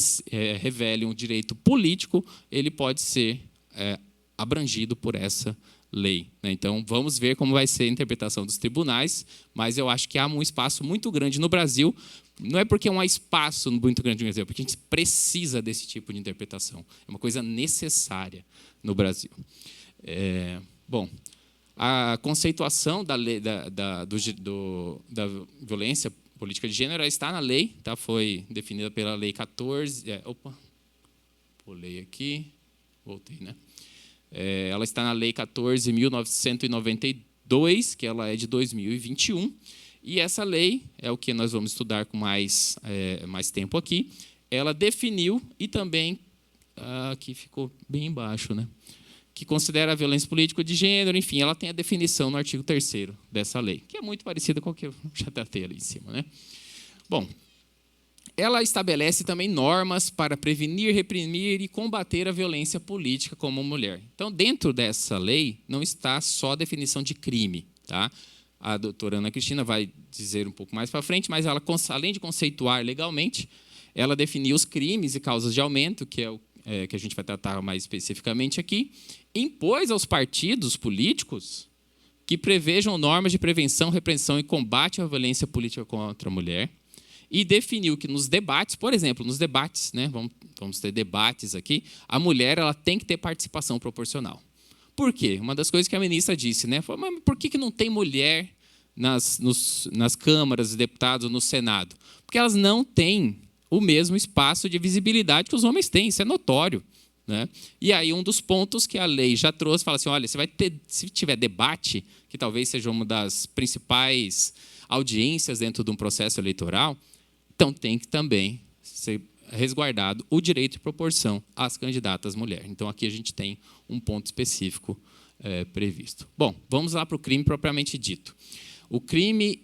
revele um direito político, ele pode ser abrangido por essa lei, né? Então, vamos ver como vai ser a interpretação dos tribunais, mas eu acho que há um espaço muito grande no Brasil. Não é porque é um espaço muito grande no Brasil, é porque a gente precisa desse tipo de interpretação. É uma coisa necessária no Brasil. Bom, a conceituação da lei da violência política de gênero está na lei, tá? Foi definida pela Lei 14... pulei aqui, voltei, né? Ela está na Lei 14.992, que ela é de 2021, e essa lei, é o que nós vamos estudar com mais tempo aqui, ela definiu e também, aqui ficou bem embaixo, né, que considera a violência política de gênero, enfim, ela tem a definição no artigo 3º dessa lei, que é muito parecida com o que eu já tratei ali em cima, né? Bom, ela estabelece também normas para prevenir, reprimir e combater a violência política como mulher. Então, dentro dessa lei, não está só a definição de crime. Tá? A doutora Ana Cristina vai dizer um pouco mais para frente, mas ela, além de conceituar legalmente, ela definiu os crimes e causas de aumento, que é o que a gente vai tratar mais especificamente aqui, impôs aos partidos políticos que prevejam normas de prevenção, repressão e combate à violência política contra a mulher, e definiu que nos debates, por exemplo, nos debates, né, vamos ter debates aqui, a mulher ela tem que ter participação proporcional. Por quê? Uma das coisas que a ministra disse, né? Foi, mas por que não tem mulher nas câmaras dos deputados, no Senado? Porque elas não têm o mesmo espaço de visibilidade que os homens têm, isso é notório, né? E aí um dos pontos que a lei já trouxe, fala assim, olha, você vai ter, se tiver debate, que talvez seja uma das principais audiências dentro de um processo eleitoral, então tem que também ser resguardado o direito de proporção às candidatas mulheres. Então, aqui a gente tem um ponto específico previsto. Bom, vamos lá para o crime propriamente dito. O crime,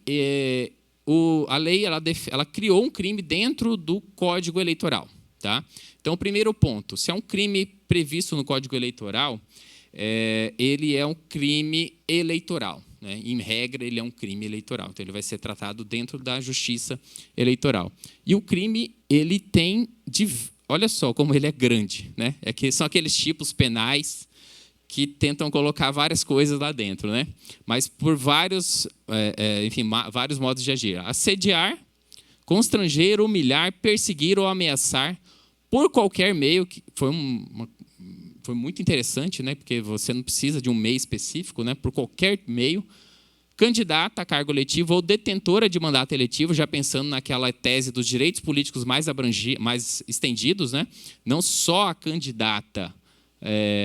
a lei ela criou um crime dentro do Código Eleitoral. Tá? Então, o primeiro ponto, se é um crime previsto no Código Eleitoral, ele é um crime eleitoral. Né? Em regra, ele é um crime eleitoral. Então, ele vai ser tratado dentro da Justiça Eleitoral. E o crime, ele tem... Olha só como ele é grande. Né? São aqueles tipos penais que tentam colocar várias coisas lá dentro. Né? Mas por vários modos de agir. Assediar, constranger, humilhar, perseguir ou ameaçar por qualquer meio, que foi muito interessante, né? Porque você não precisa de um meio específico, né? Por qualquer meio, candidata a cargo eletivo ou detentora de mandato eletivo, já pensando naquela tese dos direitos políticos mais estendidos, né? Não só a candidata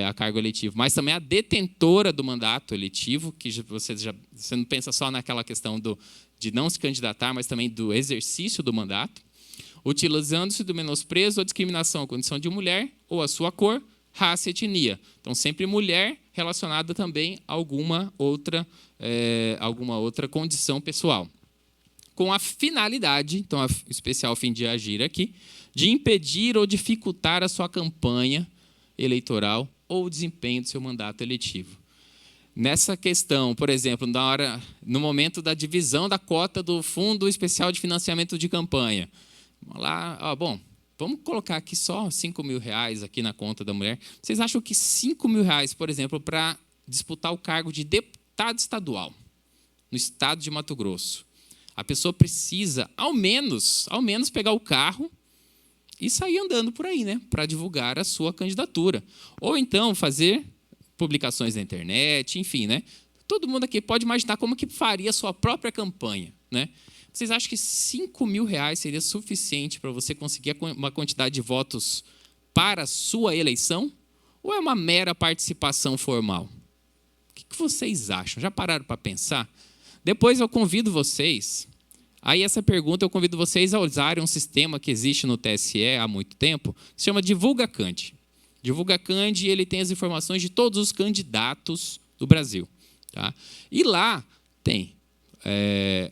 a cargo eletivo, mas também a detentora do mandato eletivo, que você não pensa só naquela questão de não se candidatar, mas também do exercício do mandato, utilizando-se do menosprezo ou discriminação à condição de mulher ou à sua cor, raça e etnia. Então, sempre mulher relacionada também a alguma outra condição pessoal. Com a finalidade, então, o especial fim de agir aqui, de impedir ou dificultar a sua campanha eleitoral ou o desempenho do seu mandato eletivo. Nessa questão, por exemplo, no momento da divisão da cota do Fundo Especial de Financiamento de Campanha, lá, vamos colocar aqui só R$5.000 aqui na conta da mulher. Vocês acham que R$5.000, por exemplo, para disputar o cargo de deputado estadual no estado de Mato Grosso, a pessoa precisa, ao menos pegar o carro e sair andando por aí, né, para divulgar a sua candidatura. Ou então fazer publicações na internet, enfim, né? Todo mundo aqui pode imaginar como que faria a sua própria campanha, né? Vocês acham que R$5.000 seria suficiente para você conseguir uma quantidade de votos para a sua eleição? Ou é uma mera participação formal? O que vocês acham? Já pararam para pensar? Depois eu convido vocês... Aí essa pergunta eu convido vocês a usarem um sistema que existe no TSE há muito tempo, que se chama DivulgaCand. DivulgaCand, ele tem as informações de todos os candidatos do Brasil. Tá? E lá tem...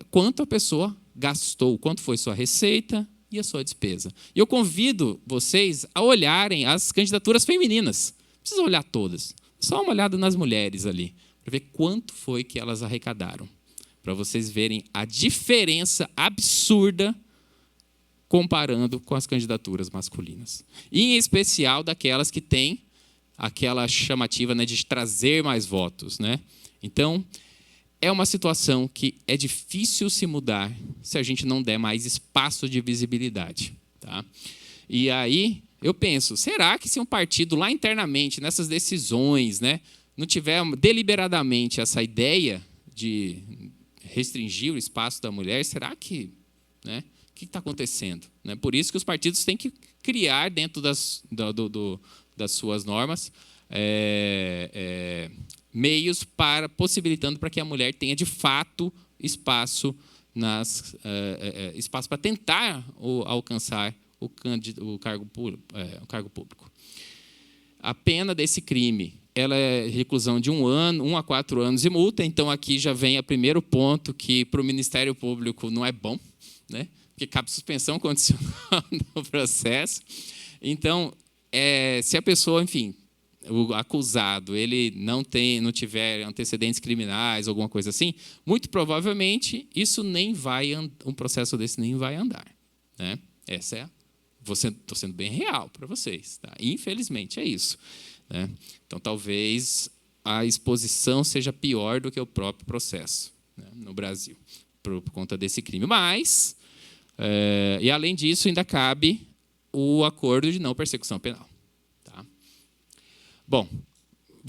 quanto a pessoa gastou, quanto foi sua receita e a sua despesa. E eu convido vocês a olharem as candidaturas femininas. Não precisa olhar todas. Só uma olhada nas mulheres ali, para ver quanto foi que elas arrecadaram. Para vocês verem a diferença absurda comparando com as candidaturas masculinas. E, em especial, daquelas que têm aquela chamativa, né, de trazer mais votos. Né? Então... é uma situação que é difícil se mudar se a gente não der mais espaço de visibilidade. Tá? E aí, eu penso, será que se um partido lá internamente, nessas decisões, né, não tiver deliberadamente essa ideia de restringir o espaço da mulher, será que... né, o que está acontecendo? Né? Por isso que os partidos têm que criar, dentro das suas normas, meios possibilitando para que a mulher tenha, de fato, espaço para tentar alcançar o cargo público. A pena desse crime ela é reclusão de 1 a 4 anos e multa. Então, aqui já vem o primeiro ponto que, para o Ministério Público, não é bom, né? Porque cabe suspensão condicional no processo. Então, se a pessoa, enfim... o acusado ele não tiver antecedentes criminais, alguma coisa assim, muito provavelmente um processo desse nem vai andar. Né? Estou sendo bem real para vocês. Tá? Infelizmente, é isso. Né? Então, talvez a exposição seja pior do que o próprio processo, né, no Brasil, por conta desse crime. Mas, e além disso, ainda cabe o acordo de não persecução penal. Bom,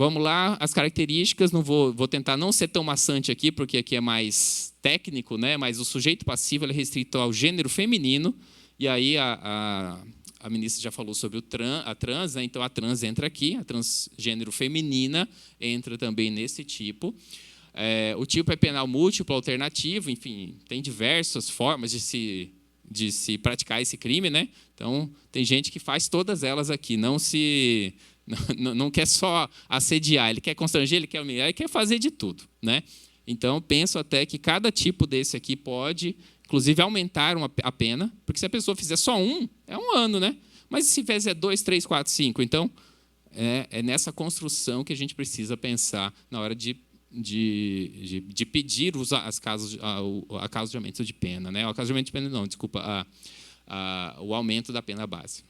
vamos lá, as características, não vou tentar não ser tão maçante aqui, porque aqui é mais técnico, né? Mas o sujeito passivo ele é restrito ao gênero feminino, e aí a ministra já falou sobre a trans, né? Então a trans entra aqui, a transgênero feminina entra também nesse tipo. O tipo é penal múltiplo, alternativo, enfim, tem diversas formas de se praticar esse crime, né? Então, tem gente que faz todas elas aqui, não quer só assediar, ele quer constranger, ele quer humilhar, ele quer fazer de tudo, né? Então, penso até que cada tipo desse aqui pode, inclusive, aumentar a pena, porque se a pessoa fizer só é 1 ano, né? Mas se fizer 2, 3, 4, 5, então, é nessa construção que a gente precisa pensar na hora de pedir a causa de aumento de pena, né? O caso de aumento de pena não, desculpa, o aumento da pena base.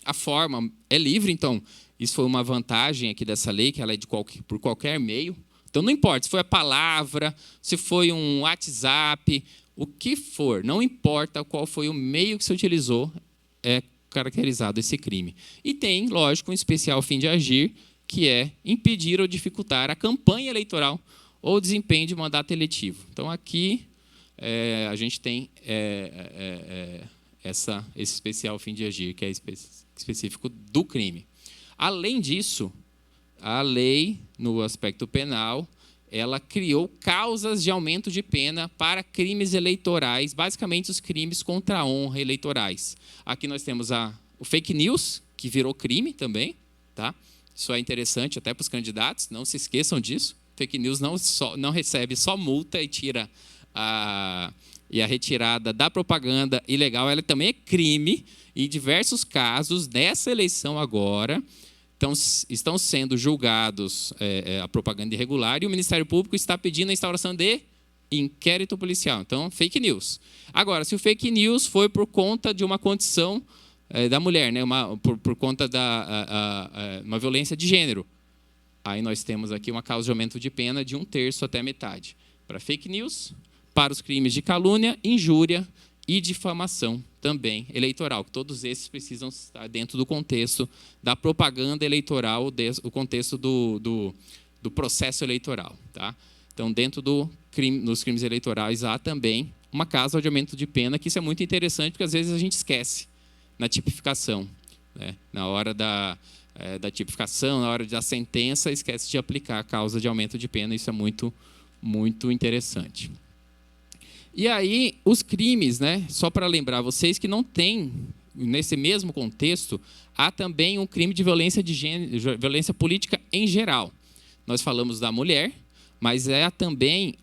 A forma é livre, então isso foi uma vantagem aqui dessa lei, que ela é por qualquer meio. Então não importa se foi a palavra, se foi um WhatsApp, o que for, não importa qual foi o meio que se utilizou, é caracterizado esse crime. E tem, lógico, um especial fim de agir, que é impedir ou dificultar a campanha eleitoral ou o desempenho de mandato eletivo. Então, aqui a gente tem esse especial fim de agir, que é específico do crime. Além disso, a lei, no aspecto penal, ela criou causas de aumento de pena para crimes eleitorais, basicamente os crimes contra a honra eleitorais. Aqui nós temos o fake news, que virou crime também, tá? Isso é interessante até para os candidatos, não se esqueçam disso. Fake news não recebe só multa e tira a retirada da propaganda ilegal, ela também é crime. Em diversos casos, nessa eleição agora, estão sendo julgados a propaganda irregular e o Ministério Público está pedindo a instauração de inquérito policial. Então, fake news. Agora, se o fake news foi por conta de uma condição da mulher, né? Por conta uma violência de gênero. Aí nós temos aqui uma causa de aumento de pena de 1/3 até metade. Para fake news, para os crimes de calúnia, injúria e difamação também eleitoral. Todos esses precisam estar dentro do contexto da propaganda eleitoral, o contexto do processo eleitoral. Tá? Então, dentro dos crimes eleitorais, há também uma causa de aumento de pena, que isso é muito interessante, porque às vezes a gente esquece na tipificação, né? Na hora da tipificação, na hora da sentença, esquece de aplicar a causa de aumento de pena. Isso é muito, muito interessante. E aí, os crimes, né? Só para lembrar vocês que não tem, nesse mesmo contexto, há também um crime de violência de gênero, violência política em geral. Nós falamos da mulher, mas também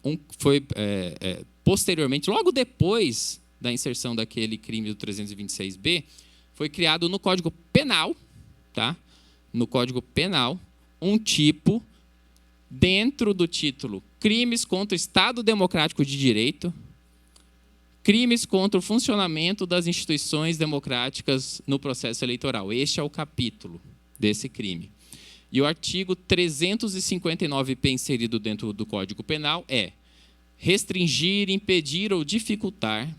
posteriormente, logo depois da inserção daquele crime do 326B, foi criado no Código Penal, tá? No Código Penal, um tipo dentro do título Crimes contra o Estado Democrático de Direito, crimes contra o funcionamento das instituições democráticas no processo eleitoral. Este é o capítulo desse crime. E o artigo 359P inserido dentro do Código Penal é restringir, impedir ou dificultar,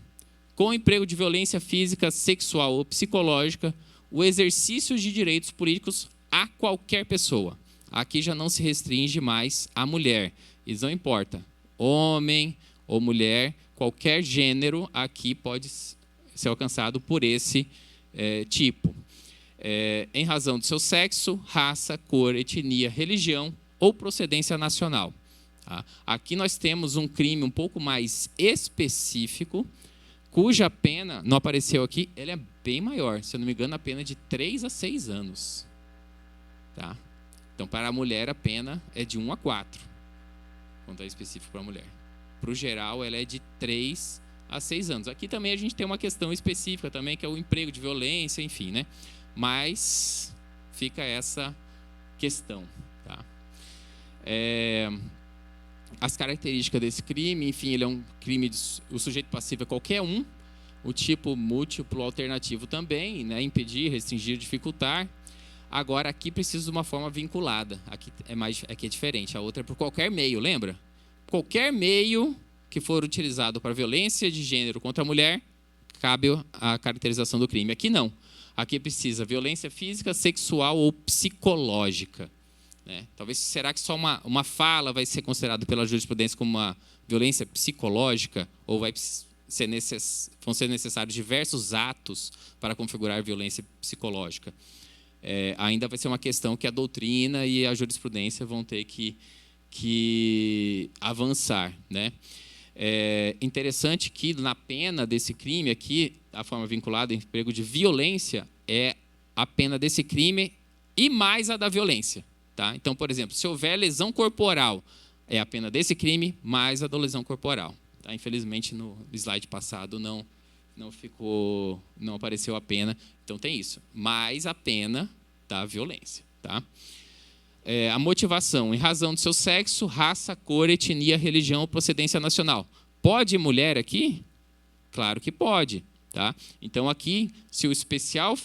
com emprego de violência física, sexual ou psicológica, o exercício de direitos políticos a qualquer pessoa. Aqui já não se restringe mais à mulher. Isso não importa. Homem ou mulher, qualquer gênero aqui pode ser alcançado por esse tipo. Em razão do seu sexo, raça, cor, etnia, religião ou procedência nacional. Tá? Aqui nós temos um crime um pouco mais específico, cuja pena, não apareceu aqui, ele é bem maior. Se eu não me engano, a pena é de 3 a 6 anos. Tá? Então, para a mulher, a pena é de 1 a 4, quando é específico para a mulher. Para o geral, ela é de 3 a 6 anos. Aqui também a gente tem uma questão específica também, que é o emprego de violência, enfim, né? Mas fica essa questão. Tá? As características desse crime, enfim, ele é um crime, o sujeito passivo é qualquer um, o tipo múltiplo alternativo também, né? Impedir, restringir, dificultar. Agora, aqui precisa de uma forma vinculada. Aqui é diferente. A outra é por qualquer meio, lembra? Qualquer meio que for utilizado para violência de gênero contra a mulher, cabe a caracterização do crime. Aqui não. Aqui precisa violência física, sexual ou psicológica. né? Talvez, será que só uma fala vai ser considerada pela jurisprudência como uma violência psicológica, ou vão ser necessários diversos atos para configurar violência psicológica? Ainda vai ser uma questão que a doutrina e a jurisprudência vão ter que avançar, né? É interessante que, na pena desse crime aqui, a forma vinculada em emprego de violência é a pena desse crime e mais a da violência. Tá? Então, por exemplo, se houver lesão corporal, é a pena desse crime mais a da lesão corporal. Tá? Infelizmente, no slide passado não apareceu a pena. Então, tem isso. Mais a pena da violência. Tá? A motivação, em razão do seu sexo, raça, cor, etnia, religião ou procedência nacional. Pode mulher aqui? Claro que pode. Tá? Então, aqui, se o especial,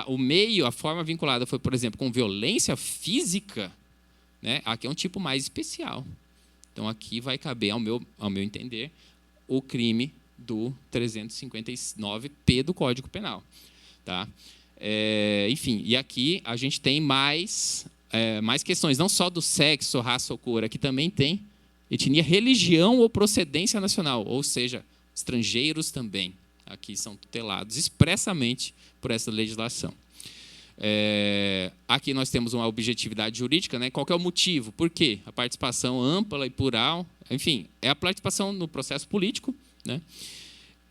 o meio, a forma vinculada foi, por exemplo, com violência física, né? Aqui é um tipo mais especial. Então, aqui vai caber, ao meu entender, o crime do 359P do Código Penal. Tá? Enfim, e aqui a gente tem mais questões, não só do sexo, raça ou cor, aqui também tem etnia, religião ou procedência nacional, ou seja, estrangeiros também. Aqui são tutelados expressamente por essa legislação. Aqui nós temos uma objetividade jurídica, né? Qual que é o motivo? Por quê? A participação ampla e plural, enfim, é a participação no processo político, né?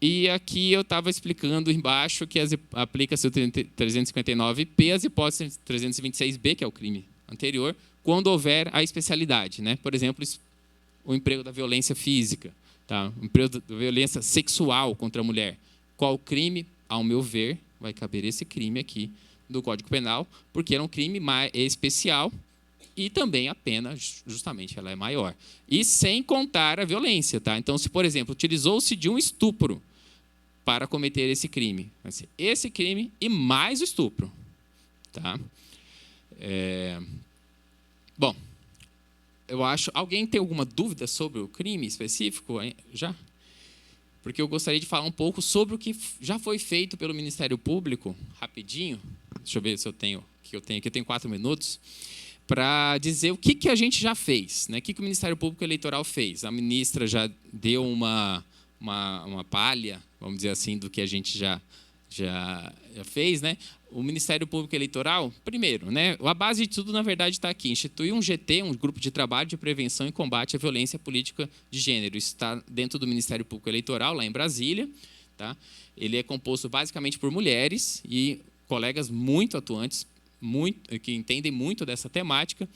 E aqui eu estava explicando embaixo que aplica-se o 359P, as hipóteses 326B, que é o crime anterior, quando houver a especialidade, né? Por exemplo, o emprego da violência física, tá? O emprego da violência sexual contra a mulher. Qual crime, ao meu ver, vai caber esse crime aqui do Código Penal, porque era um crime mais especial e também a pena, justamente, ela é maior. E sem contar a violência. Tá? Então, se, por exemplo, utilizou-se de um estupro para cometer esse crime, vai ser esse crime e mais o estupro. Tá? Bom, eu acho... Alguém tem alguma dúvida sobre o crime específico? Já? Porque eu gostaria de falar um pouco sobre o que já foi feito pelo Ministério Público, rapidinho. Deixa eu ver se eu tenho... Aqui eu tenho 4 minutos, para dizer o que a gente já fez, né? O que o Ministério Público Eleitoral fez. A ministra já deu uma palha, vamos dizer assim, do que a gente já fez, né? O Ministério Público Eleitoral, primeiro, né? A base de tudo, na verdade, está aqui. Instituiu um GT, um Grupo de Trabalho de Prevenção e Combate à Violência Política de Gênero. Isso está dentro do Ministério Público Eleitoral, lá em Brasília. Tá? Ele é composto basicamente por mulheres e colegas muito atuantes, que entendem muito dessa temática.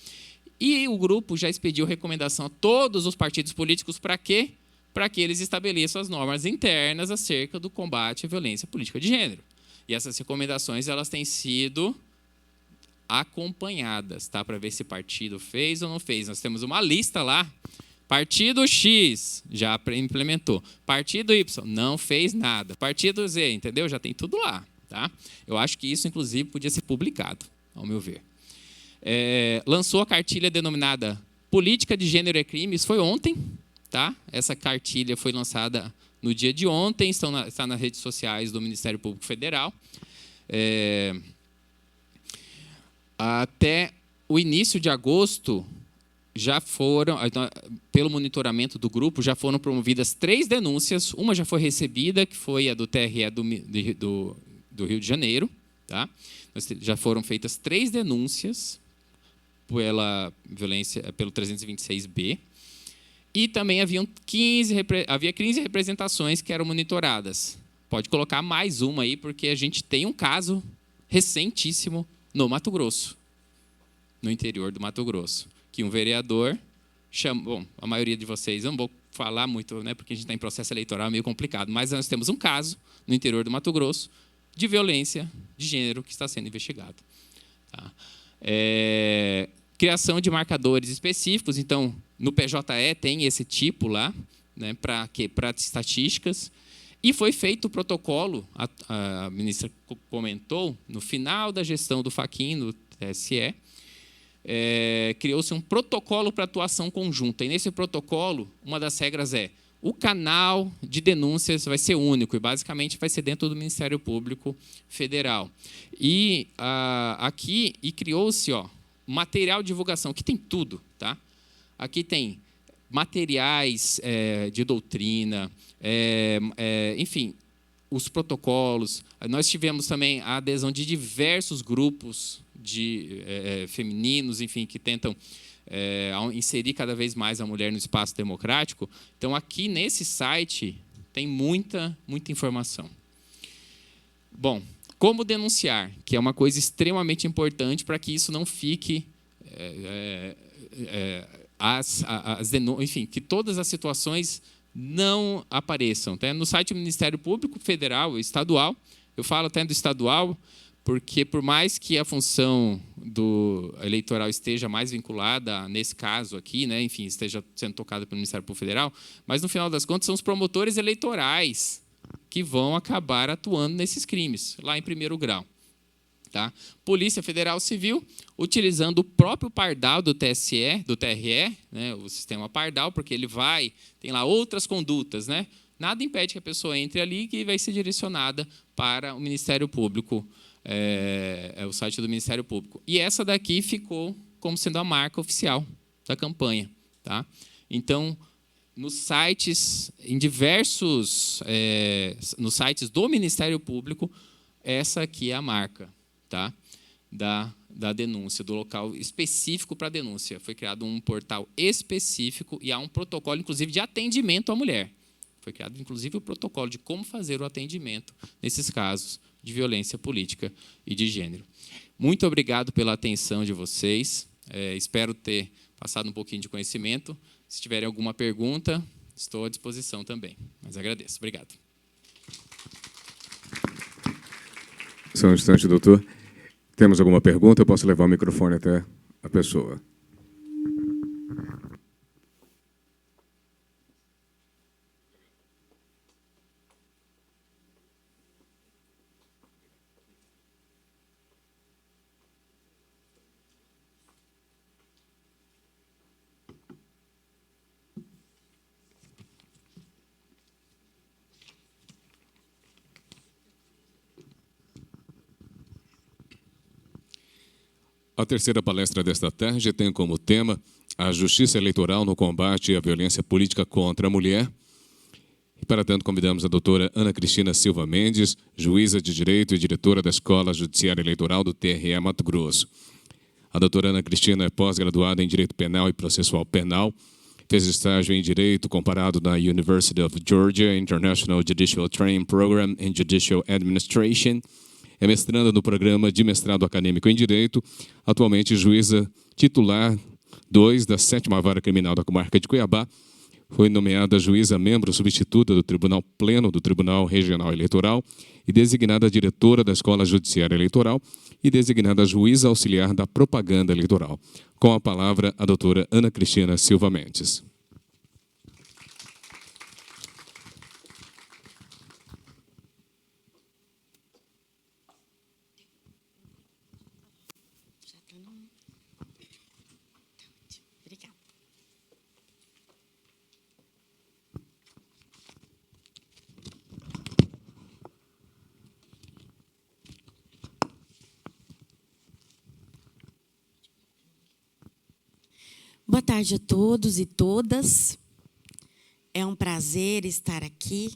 E o grupo já expediu recomendação a todos os partidos políticos para quê? Para que eles estabeleçam as normas internas acerca do combate à violência política de gênero. E essas recomendações elas têm sido acompanhadas, tá? Para ver se partido fez ou não fez. Nós temos uma lista lá. Partido X já implementou. Partido Y não fez nada. Partido Z, entendeu? Já tem tudo lá. Tá? Eu acho que isso, inclusive, podia ser publicado, ao meu ver. Lançou a cartilha denominada Política de Gênero e Crimes, foi ontem. Tá? Essa cartilha foi lançada no dia de ontem, está nas redes sociais do Ministério Público Federal. Até o início de agosto, já foram, pelo monitoramento do grupo, já foram promovidas 3 denúncias. Uma já foi recebida, que foi a do TRE do Rio de Janeiro. Tá? Já foram feitas 3 denúncias pela violência, pelo 326B. E também havia 15 representações que eram monitoradas. Pode colocar mais uma aí, porque a gente tem um caso recentíssimo no Mato Grosso, no interior do Mato Grosso, que um vereador chamou... Bom, a maioria de vocês, eu não vou falar muito, né, porque a gente está em processo eleitoral, é meio complicado, mas nós temos um caso no interior do Mato Grosso de violência de gênero que está sendo investigado. Tá? Criação de marcadores específicos, então, no PJE tem esse tipo lá, né, para estatísticas, e foi feito o protocolo, a ministra comentou, no final da gestão do Fachin, no TSE, criou-se um protocolo para atuação conjunta, e nesse protocolo, uma das regras o canal de denúncias vai ser único, e basicamente vai ser dentro do Ministério Público Federal. E aqui criou-se material de divulgação, que tem tudo, tá? Aqui tem materiais de doutrina, enfim, os protocolos. Nós tivemos também a adesão de diversos grupos femininos, enfim, que tentam inserir cada vez mais a mulher no espaço democrático. Então, aqui nesse site tem muita informação. Bom, como denunciar, que é uma coisa extremamente importante para que isso não fique enfim, que todas as situações não apareçam. Tá? No site do Ministério Público Federal e Estadual, eu falo até do estadual, porque por mais que a função do eleitoral esteja mais vinculada, nesse caso aqui, né, enfim, esteja sendo tocada pelo Ministério Público Federal, mas, no final das contas, são os promotores eleitorais que vão acabar atuando nesses crimes, lá em primeiro grau. Tá? Polícia Federal Civil, utilizando o próprio pardal do TSE, do TRE, né, o sistema pardal, porque ele tem lá outras condutas, né? Nada impede que a pessoa entre ali e vai ser direcionada para o Ministério Público, o site do Ministério Público. E essa daqui ficou como sendo a marca oficial da campanha. Tá? Então, nos sites, nos sites do Ministério Público, essa aqui é a marca, tá? da denúncia, do local específico para a denúncia. Foi criado um portal específico e há um protocolo, inclusive, de atendimento à mulher. Foi criado, inclusive, o protocolo de como fazer o atendimento nesses casos de violência política e de gênero. Muito obrigado pela atenção de vocês. Espero ter passado um pouquinho de conhecimento. Se tiverem alguma pergunta, estou à disposição também. Mas agradeço. Obrigado. Só um instante, doutor. Temos alguma pergunta? Eu posso levar o microfone até a pessoa. A terceira palestra desta tarde tem como tema a justiça eleitoral no combate à violência política contra a mulher. E, para tanto, convidamos a doutora Ana Cristina Silva Mendes, juíza de Direito e diretora da Escola Judiciária Eleitoral do TRE Mato Grosso. A doutora Ana Cristina é pós-graduada em Direito Penal e Processual Penal, fez estágio em Direito comparado na University of Georgia International Judicial Training Program in Judicial Administration. É mestranda no programa de mestrado acadêmico em Direito, atualmente juíza titular 2 da 7ª Vara Criminal da Comarca de Cuiabá. Foi nomeada juíza membro substituta do Tribunal Pleno do Tribunal Regional Eleitoral e designada diretora da Escola Judiciária Eleitoral e designada juíza auxiliar da Propaganda Eleitoral. Com a palavra, a doutora Ana Cristina Silva Mendes. Boa tarde a todos e todas. É um prazer estar aqui,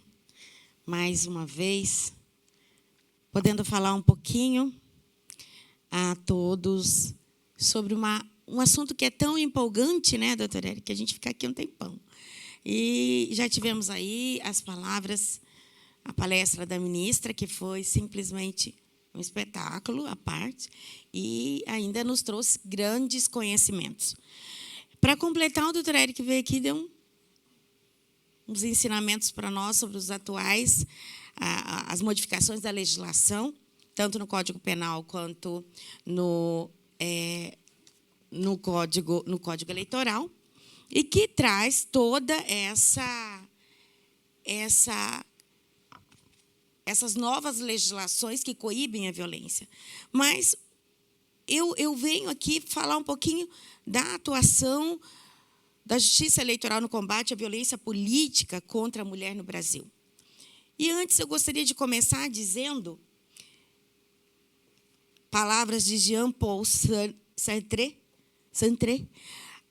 mais uma vez, podendo falar um pouquinho a todos sobre um assunto que é tão empolgante, né, doutora Érica, que a gente fica aqui um tempão. E já tivemos aí as palavras, a palestra da ministra, que foi simplesmente um espetáculo à parte, e ainda nos trouxe grandes conhecimentos. Para completar, o doutor Érica veio aqui e deu uns ensinamentos para nós sobre os atuais, as modificações da legislação, tanto no Código Penal quanto no Código Eleitoral, e que traz toda essas novas legislações que coíbem a violência. Mas eu venho aqui falar um pouquinho da atuação da Justiça Eleitoral no combate à violência política contra a mulher no Brasil. E antes eu gostaria de começar dizendo palavras de Jean Paul Sartre, centré,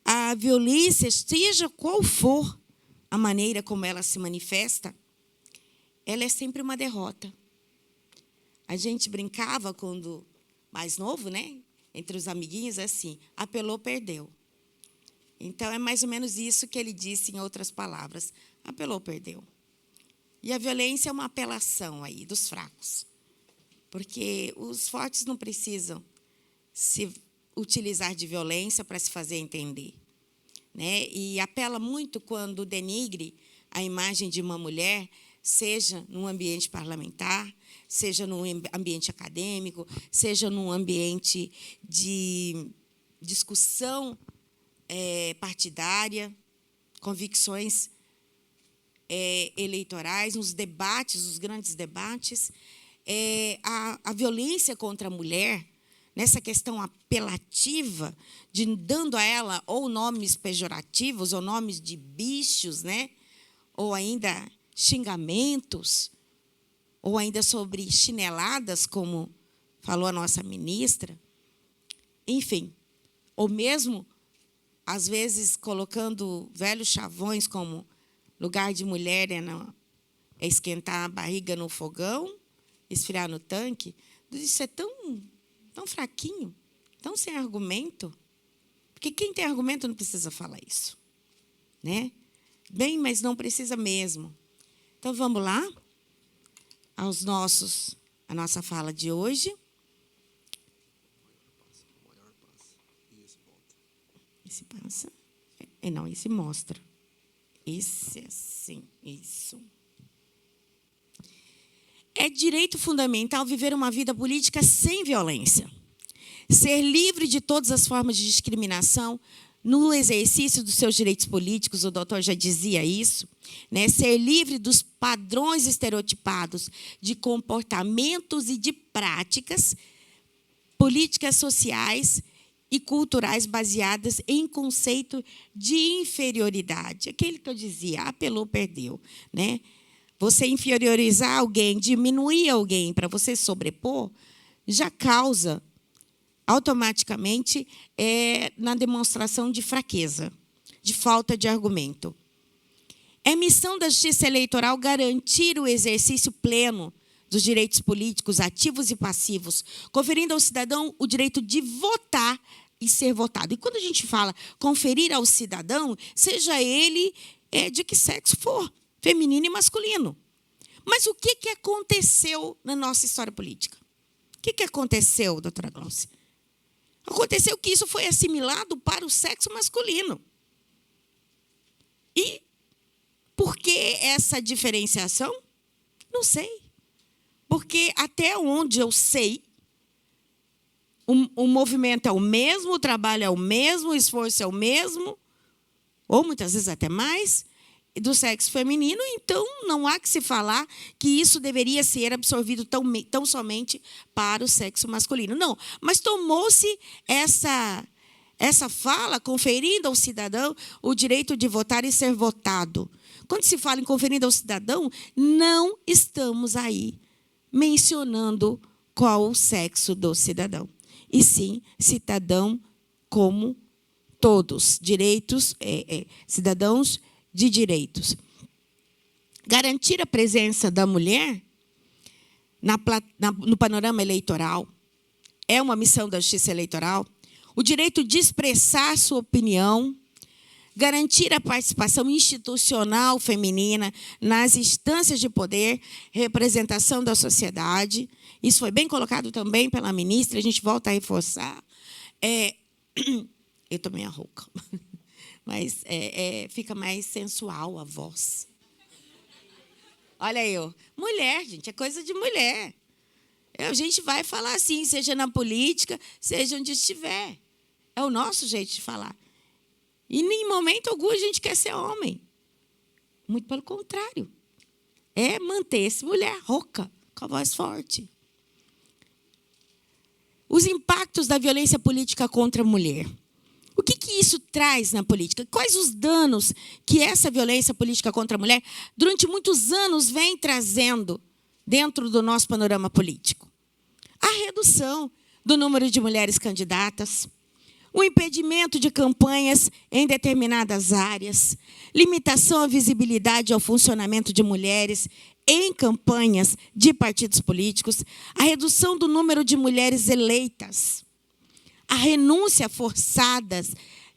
a violência, seja qual for a maneira como ela se manifesta, ela é sempre uma derrota. A gente brincava quando mais novo, né? Entre os amiguinhos, assim, apelou, perdeu. Então, é mais ou menos isso que ele disse em outras palavras. Apelou, perdeu. E a violência é uma apelação aí dos fracos. Porque os fortes não precisam se utilizar de violência para se fazer entender, né? E apela muito quando denigre a imagem de uma mulher, seja num ambiente parlamentar, seja num ambiente acadêmico, seja num ambiente de discussão partidária, convicções eleitorais, nos debates, os grandes debates. A violência contra a mulher, nessa questão apelativa, dando a ela ou nomes pejorativos, ou nomes de bichos, né? Ou ainda xingamentos, ou ainda sobre chineladas, como falou a nossa ministra. Enfim, ou mesmo, às vezes, colocando velhos chavões como lugar de mulher é esquentar a barriga no fogão, esfriar no tanque. Isso é tão fraquinho, tão sem argumento. Porque quem tem argumento não precisa falar isso, né? Bem, mas não precisa mesmo. Então, vamos lá a nossa fala de hoje. Esse passa. Não, esse mostra. Esse assim, isso. É direito fundamental viver uma vida política sem violência. Ser livre de todas as formas de discriminação no exercício dos seus direitos políticos, o doutor já dizia isso, né? Ser livre dos padrões estereotipados de comportamentos e de práticas políticas sociais e culturais baseadas em conceito de inferioridade. Aquele que eu dizia, apelou, perdeu, né? Você inferiorizar alguém, diminuir alguém para você sobrepor, já causa automaticamente na demonstração de fraqueza, de falta de argumento. É missão da Justiça Eleitoral garantir o exercício pleno dos direitos políticos ativos e passivos, conferindo ao cidadão o direito de votar e ser votado. E quando a gente fala conferir ao cidadão, seja ele de que sexo for, feminino e masculino. Mas o que aconteceu na nossa história política? O que aconteceu, doutora Glaucia? Aconteceu que isso foi assimilado para o sexo masculino. E por que essa diferenciação? Não sei. Porque até onde eu sei, o movimento é o mesmo, o trabalho é o mesmo, o esforço é o mesmo, ou muitas vezes até mais, do sexo feminino, então não há que se falar que isso deveria ser absorvido tão somente para o sexo masculino. Não, mas tomou-se essa fala conferindo ao cidadão o direito de votar e ser votado. Quando se fala em conferindo ao cidadão, não estamos aí mencionando qual o sexo do cidadão, e sim cidadão como todos, direitos, cidadãos de direitos. Garantir a presença da mulher no panorama eleitoral é uma missão da Justiça Eleitoral. O direito de expressar sua opinião, garantir a participação institucional feminina nas instâncias de poder, representação da sociedade. Isso foi bem colocado também pela ministra, a gente volta a reforçar. Eu tomei a rouca. Mas fica mais sensual a voz. Olha eu. Mulher, gente, é coisa de mulher. A gente vai falar assim, seja na política, seja onde estiver. É o nosso jeito de falar. E, em momento algum, a gente quer ser homem. Muito pelo contrário. É manter-se mulher rouca, com a voz forte. Os impactos da violência política contra a mulher. O que isso traz na política? Quais os danos que essa violência política contra a mulher, durante muitos anos, vem trazendo dentro do nosso panorama político? A redução do número de mulheres candidatas, o impedimento de campanhas em determinadas áreas, limitação à visibilidade e ao funcionamento de mulheres em campanhas de partidos políticos, a redução do número de mulheres eleitas, a renúncia forçada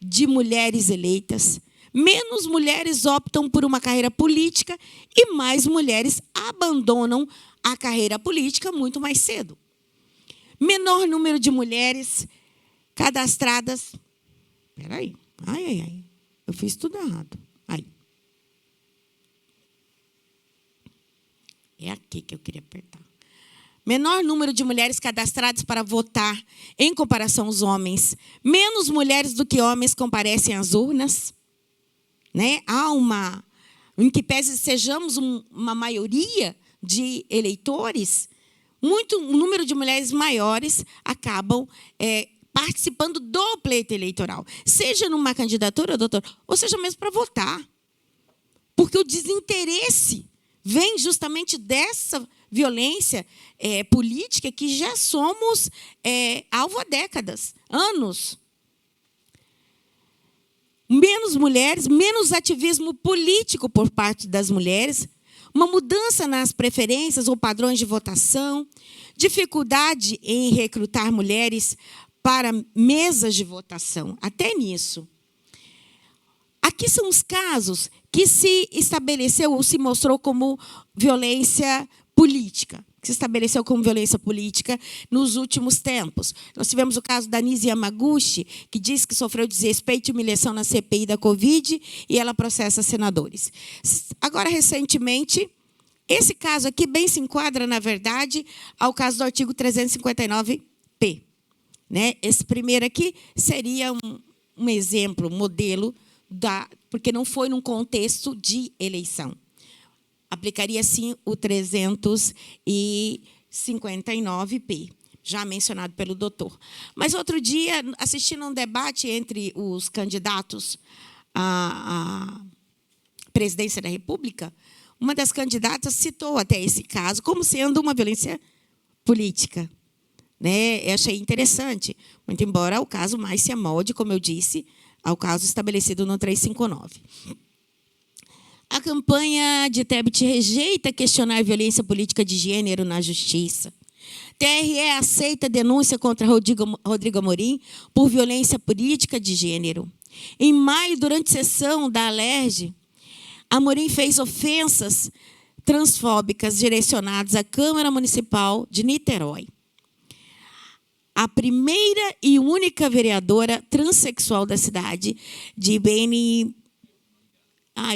de mulheres eleitas, menos mulheres optam por uma carreira política e mais mulheres abandonam a carreira política muito mais cedo. Menor número de mulheres cadastradas. Espera aí. Ai. Eu fiz tudo errado. Aí. É aqui que eu queria apertar. Menor número de mulheres cadastradas para votar em comparação aos homens. Menos mulheres do que homens comparecem às urnas. Né? Há uma... Em que pese sejamos uma maioria de eleitores, um número de mulheres maiores acabam participando do pleito eleitoral, seja numa candidatura, doutor, ou seja mesmo para votar. Porque o desinteresse vem justamente dessa violência política que já somos alvo há décadas, anos. Menos mulheres, menos ativismo político por parte das mulheres, uma mudança nas preferências ou padrões de votação, dificuldade em recrutar mulheres para mesas de votação, até nisso. Aqui são os casos que se estabeleceu ou se mostrou como violência política, nos últimos tempos. Nós tivemos o caso da Nise Yamaguchi, que diz que sofreu desrespeito e humilhação na CPI da Covid e ela processa senadores. Agora, recentemente, esse caso aqui bem se enquadra, na verdade, ao caso do artigo 359-P. Né? Esse primeiro aqui seria um exemplo, um modelo, porque não foi num contexto de eleição. Aplicaria, sim, o 359-P, já mencionado pelo doutor. Mas, outro dia, assistindo a um debate entre os candidatos à presidência da República, uma das candidatas citou até esse caso como sendo uma violência política. Né? Eu achei interessante, muito embora o caso mais se amolde, como eu disse, ao caso estabelecido no 359. A campanha de Tebet rejeita questionar violência política de gênero na justiça. TRE aceita denúncia contra Rodrigo Amorim por violência política de gênero. Em maio, durante sessão da Alerj, Amorim fez ofensas transfóbicas direcionadas à Câmara Municipal de Niterói. A primeira e única vereadora transexual da cidade de Beni...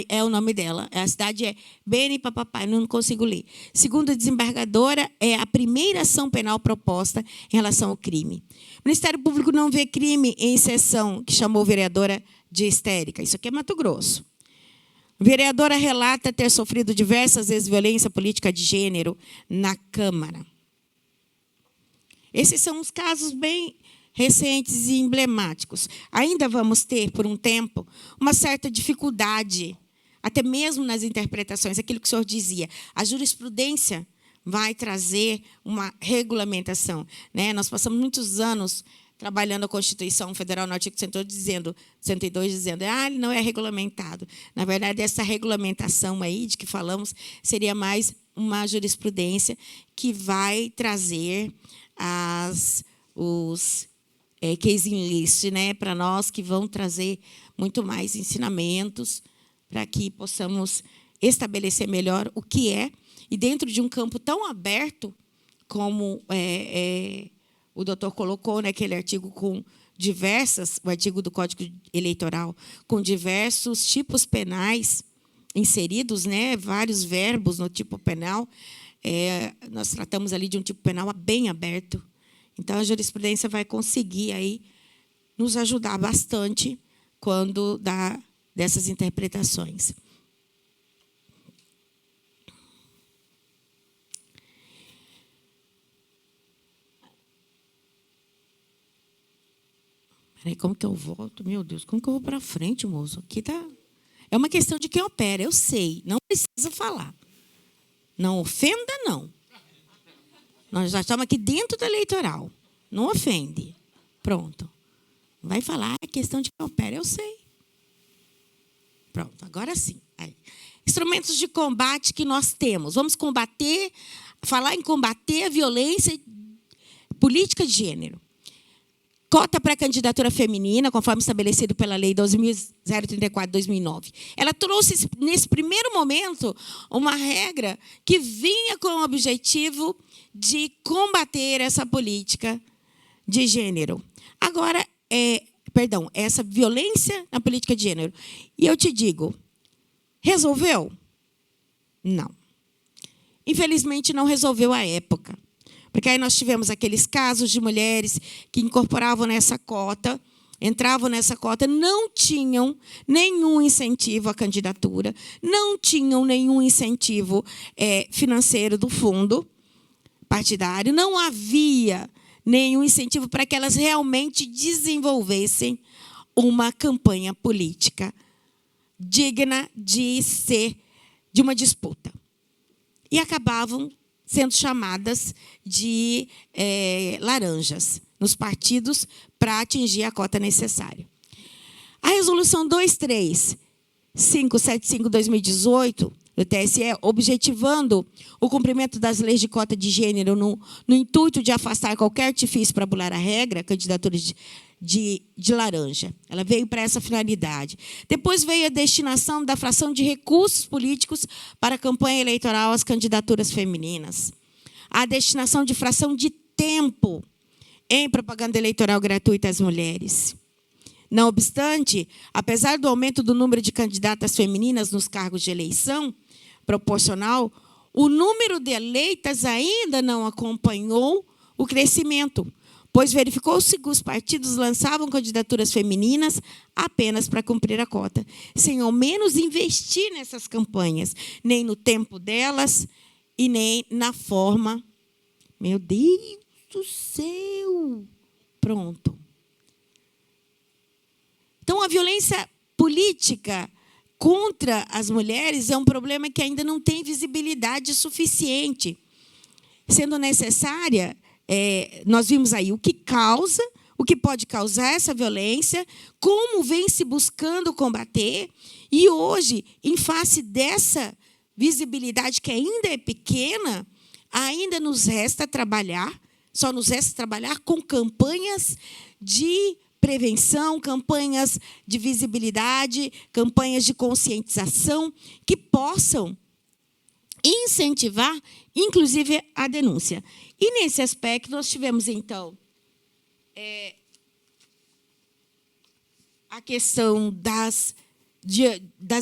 é o nome dela. A cidade é Beni Papapai, não consigo ler. Segundo a desembargadora, é a primeira ação penal proposta em relação ao crime. O Ministério Público não vê crime em sessão que chamou vereadora de histérica. Isso aqui é Mato Grosso. A vereadora relata ter sofrido diversas vezes violência política de gênero na Câmara. Esses são os casos bem recentes e emblemáticos. Ainda vamos ter, por um tempo, uma certa dificuldade, até mesmo nas interpretações, aquilo que o senhor dizia. A jurisprudência vai trazer uma regulamentação. Né? Nós passamos muitos anos trabalhando a Constituição Federal no artigo 102, dizendo ele não é regulamentado. Na verdade, essa regulamentação aí de que falamos seria mais uma jurisprudência que vai trazer os case list, né, para nós, que vão trazer muito mais ensinamentos para que possamos estabelecer melhor o que é, e dentro de um campo tão aberto como o doutor colocou naquele artigo com o artigo do Código Eleitoral, com diversos tipos penais inseridos, né, vários verbos no tipo penal. Nós tratamos ali de um tipo penal bem aberto. Então, a jurisprudência vai conseguir aí nos ajudar bastante quando dá dessas interpretações. Peraí, como que eu volto? Meu Deus, como que eu vou para frente, moço? Aqui tá... É uma questão de quem opera, eu sei. Não precisa falar. Não ofenda, não. Nós já estamos aqui dentro do eleitoral. Não ofende. Pronto. Vai falar a questão de caupera, eu sei. Pronto, agora sim. Aí. Instrumentos de combate que nós temos. Vamos falar em combater a violência política de gênero. Cota para candidatura feminina, conforme estabelecido pela Lei 12.034 de 2009. Ela trouxe, nesse primeiro momento, uma regra que vinha com o objetivo de combater essa política de gênero. Agora, essa violência na política de gênero. E eu te digo, resolveu? Não. Infelizmente, não resolveu à época. Porque aí nós tivemos aqueles casos de mulheres que incorporavam nessa cota, entravam nessa cota, não tinham nenhum incentivo à candidatura, não tinham nenhum incentivo financeiro do fundo partidário, não havia nenhum incentivo para que elas realmente desenvolvessem uma campanha política digna de ser de uma disputa. E acabavam sendo chamadas de laranjas nos partidos para atingir a cota necessária. A resolução 23575/2018, do TSE, objetivando o cumprimento das leis de cota de gênero no intuito de afastar qualquer artifício para bular a regra, candidatura de laranja. Ela veio para essa finalidade. Depois veio a destinação da fração de recursos políticos para a campanha eleitoral às candidaturas femininas. A destinação de fração de tempo em propaganda eleitoral gratuita às mulheres. Não obstante, apesar do aumento do número de candidatas femininas nos cargos de eleição proporcional, o número de eleitas ainda não acompanhou o crescimento, pois verificou-se que os partidos lançavam candidaturas femininas apenas para cumprir a cota, sem ao menos investir nessas campanhas, nem no tempo delas e nem na forma. Meu Deus do céu! Pronto. Então, a violência política contra as mulheres é um problema que ainda não tem visibilidade suficiente. Sendo necessária, nós vimos aí o que pode causar essa violência, como vem se buscando combater, e hoje, em face dessa visibilidade que ainda é pequena, ainda nos resta trabalhar, só nos resta trabalhar com campanhas de prevenção, campanhas de visibilidade, campanhas de conscientização que possam incentivar, inclusive, a denúncia. E, nesse aspecto, nós tivemos, então, a questão das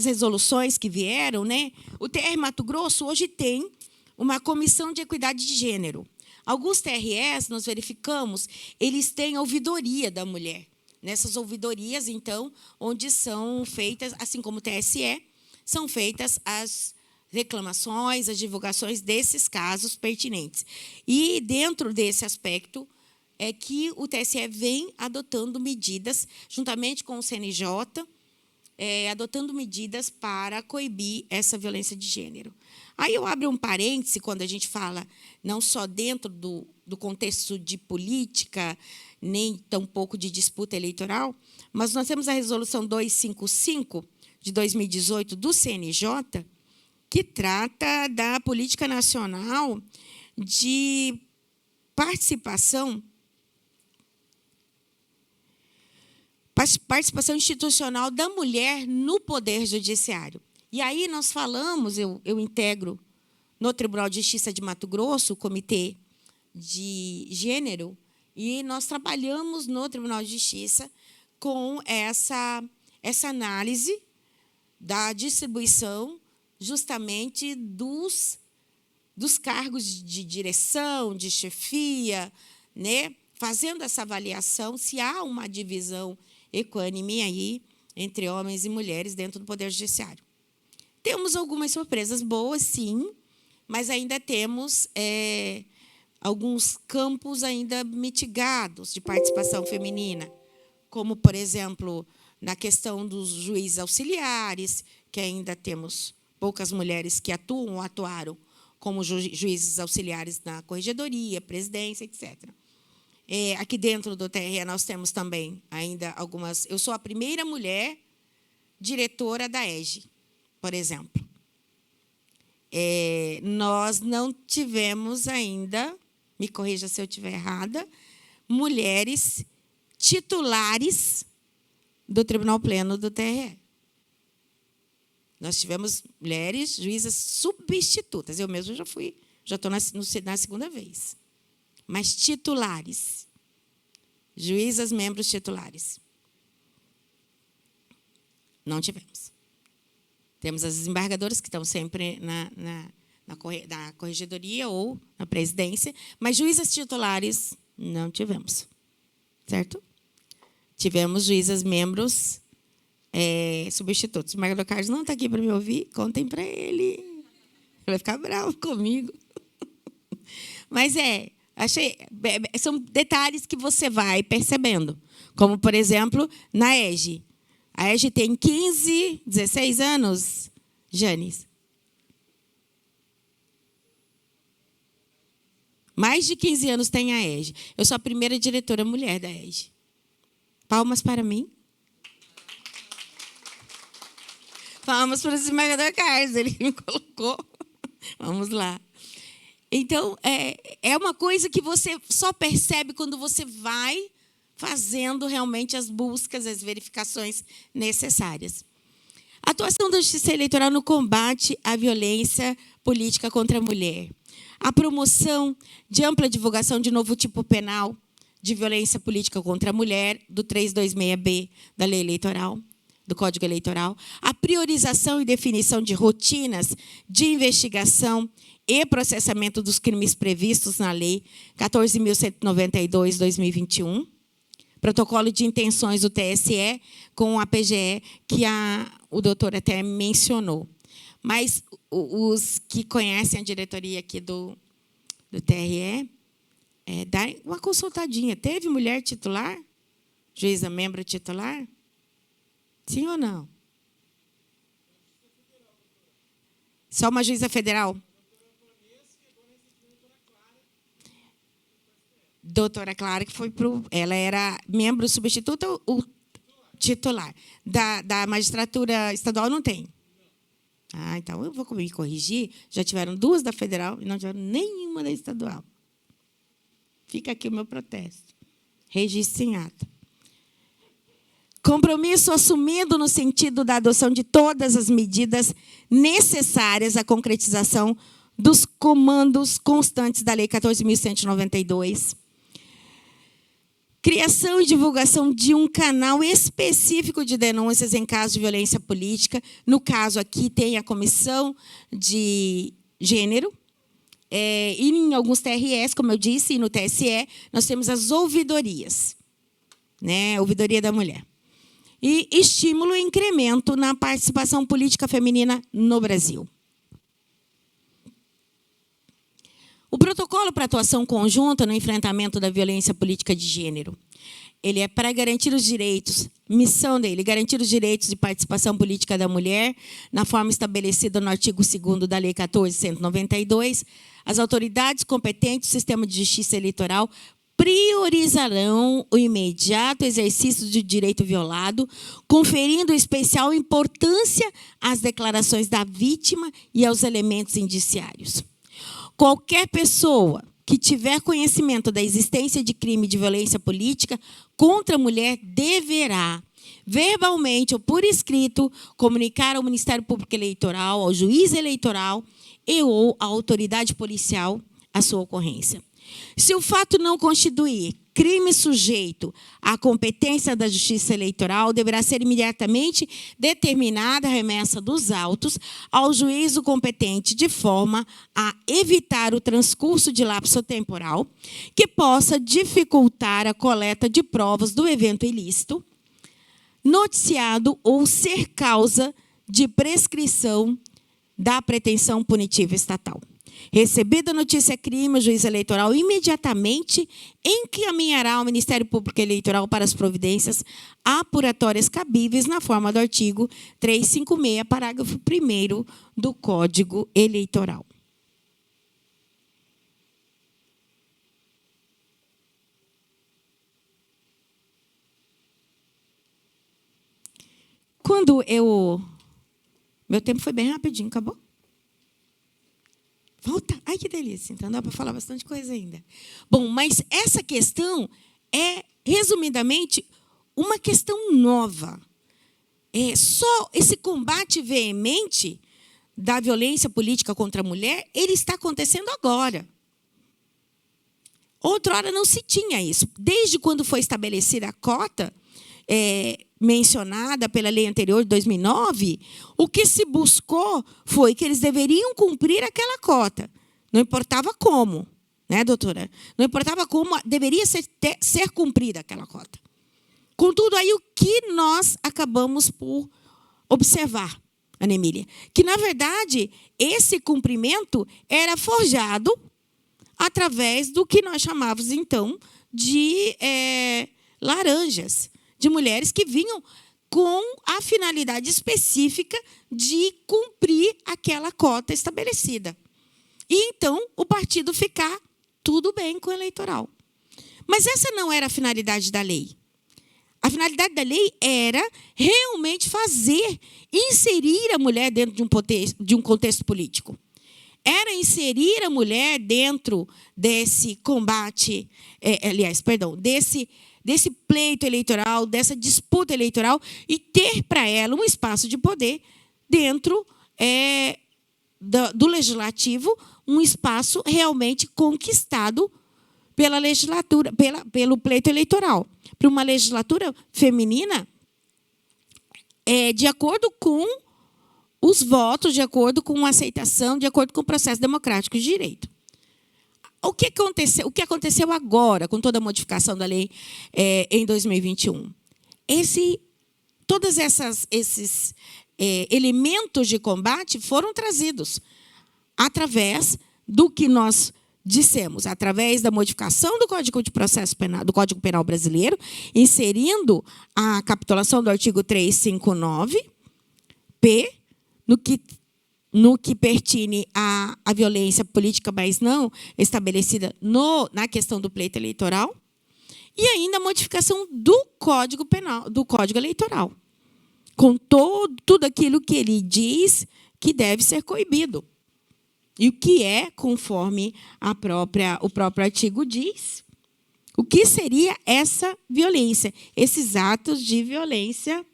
resoluções que vieram, né? O TR Mato Grosso hoje tem uma comissão de equidade de gênero. Alguns TREs, nós verificamos, eles têm a ouvidoria da mulher. Nessas ouvidorias, então, onde são feitas, assim como o TSE, são feitas as reclamações, as divulgações desses casos pertinentes. E, dentro desse aspecto, é que o TSE vem adotando medidas, juntamente com o CNJ, adotando medidas para coibir essa violência de gênero. Aí eu abro um parêntese quando a gente fala não só dentro do contexto de política, nem tampouco de disputa eleitoral, mas nós temos a Resolução 255, de 2018, do CNJ, que trata da política nacional de participação institucional da mulher no Poder Judiciário. E aí nós falamos, eu integro no Tribunal de Justiça de Mato Grosso, o Comitê de Gênero, e nós trabalhamos no Tribunal de Justiça com essa análise da distribuição justamente dos cargos de direção, de chefia, né? Fazendo essa avaliação se há uma divisão equânime aí entre homens e mulheres dentro do Poder Judiciário. Temos algumas surpresas boas, sim, mas ainda temos alguns campos ainda mitigados de participação feminina, como, por exemplo, na questão dos juízes auxiliares, que ainda temos poucas mulheres que atuam ou atuaram como juízes auxiliares na corregedoria, presidência, etc. Aqui dentro do TRE nós temos também ainda algumas... Eu sou a primeira mulher diretora da EGE, por exemplo. Nós não tivemos ainda, me corrija se eu estiver errada, mulheres titulares do Tribunal Pleno do TRE. Nós tivemos mulheres juízas substitutas. Eu mesma já estou na segunda vez. Mas titulares. Juízas, membros titulares. Não tivemos. Temos as desembargadoras, que estão sempre na corregedoria ou na presidência, mas juízas titulares não tivemos. Certo? Tivemos juízas membros substitutos. O desembargador Carlos não está aqui para me ouvir, contem para ele. Ele vai ficar bravo comigo. Mas são detalhes que você vai percebendo. Como, por exemplo, na EGE. A EGE tem 15, 16 anos, Janes. Mais de 15 anos tem a EGE. Eu sou a primeira diretora mulher da EGE. Palmas para mim. Palmas para o desembargador Carlos, ele me colocou. Vamos lá. Então, é uma coisa que você só percebe quando você vai fazendo realmente as buscas, as verificações necessárias. A atuação da Justiça Eleitoral no combate à violência política contra a mulher. A promoção de ampla divulgação de novo tipo penal de violência política contra a mulher, do 326B da Lei Eleitoral, do Código Eleitoral. A priorização e definição de rotinas de investigação e processamento dos crimes previstos na Lei 14.192/2021. Protocolo de intenções do TSE com a PGE, que o doutor até mencionou. Mas os que conhecem a diretoria aqui do TRE, dá uma consultadinha. Teve mulher titular? Juíza membro titular? Sim ou não? Só uma juíza federal? Doutora Clara, que foi ela era membro substituta ou titular? Da magistratura estadual não tem? Então eu vou me corrigir. Já tiveram 2 da federal e não tiveram nenhuma da estadual. Fica aqui o meu protesto. Registro em ata. Compromisso assumido no sentido da adoção de todas as medidas necessárias à concretização dos comandos constantes da Lei 14.192. Criação e divulgação de um canal específico de denúncias em caso de violência política. No caso aqui tem a Comissão de Gênero. E em alguns TREs, como eu disse, e no TSE, nós temos as ouvidorias. Ouvidoria da mulher. E estímulo e incremento na participação política feminina no Brasil. O protocolo para atuação conjunta no enfrentamento da violência política de gênero, ele é para garantir os direitos, missão dele, garantir os direitos de participação política da mulher, na forma estabelecida no artigo 2º da Lei 14.192, as autoridades competentes do sistema de justiça eleitoral priorizarão o imediato exercício do direito violado, conferindo especial importância às declarações da vítima e aos elementos indiciários. Qualquer pessoa que tiver conhecimento da existência de crime de violência política contra a mulher deverá, verbalmente ou por escrito, comunicar ao Ministério Público Eleitoral, ao juiz eleitoral e ou à autoridade policial a sua ocorrência. Se o fato não constituir crime sujeito à competência da Justiça Eleitoral, deverá ser imediatamente determinada a remessa dos autos ao juízo competente, de forma a evitar o transcurso de lapso temporal que possa dificultar a coleta de provas do evento ilícito, noticiado ou ser causa de prescrição da pretensão punitiva estatal. Recebida a notícia crime, o juiz eleitoral imediatamente encaminhará ao Ministério Público Eleitoral para as providências apuratórias cabíveis na forma do artigo 356, parágrafo 1º do Código Eleitoral. quando eu... Meu tempo foi bem rapidinho, acabou? Volta. Ai, que delícia. Então, dá para falar bastante coisa ainda. Bom, mas essa questão é, resumidamente, uma questão nova. Só esse combate veemente da violência política contra a mulher, ele está acontecendo agora. Outrora não se tinha isso. Desde quando foi estabelecida a cota, mencionada pela lei anterior de 2009, o que se buscou foi que eles deveriam cumprir aquela cota. Não importava como, né, doutora? Não importava como, deveria ser cumprida aquela cota. Contudo, aí o que nós acabamos por observar, Ana Emília? Que, na verdade, esse cumprimento era forjado através do que nós chamávamos, então, de laranjas, de mulheres que vinham com a finalidade específica de cumprir aquela cota estabelecida. E, então, o partido ficar tudo bem com o eleitoral. Mas essa não era a finalidade da lei. A finalidade da lei era realmente inserir a mulher dentro de um contexto político. Era inserir a mulher dentro desse combate, desse pleito eleitoral, dessa disputa eleitoral, e ter para ela um espaço de poder dentro do legislativo, um espaço realmente conquistado pela legislatura, pelo pleito eleitoral. Para uma legislatura feminina, de acordo com os votos, de acordo com a aceitação, de acordo com o processo democrático de direito. O que aconteceu agora, com toda a modificação da lei em 2021? Todos esses elementos de combate foram trazidos através do que nós dissemos, através da modificação do Código de Processo Penal, do Código Penal brasileiro, inserindo a capitulação do artigo 359-P, no que pertine à violência política, mas não estabelecida na questão do pleito eleitoral, e ainda a modificação do Código Penal, do Código Eleitoral, com tudo aquilo que ele diz que deve ser coibido. E o que é, conforme o próprio artigo diz, o que seria essa violência, esses atos de violência,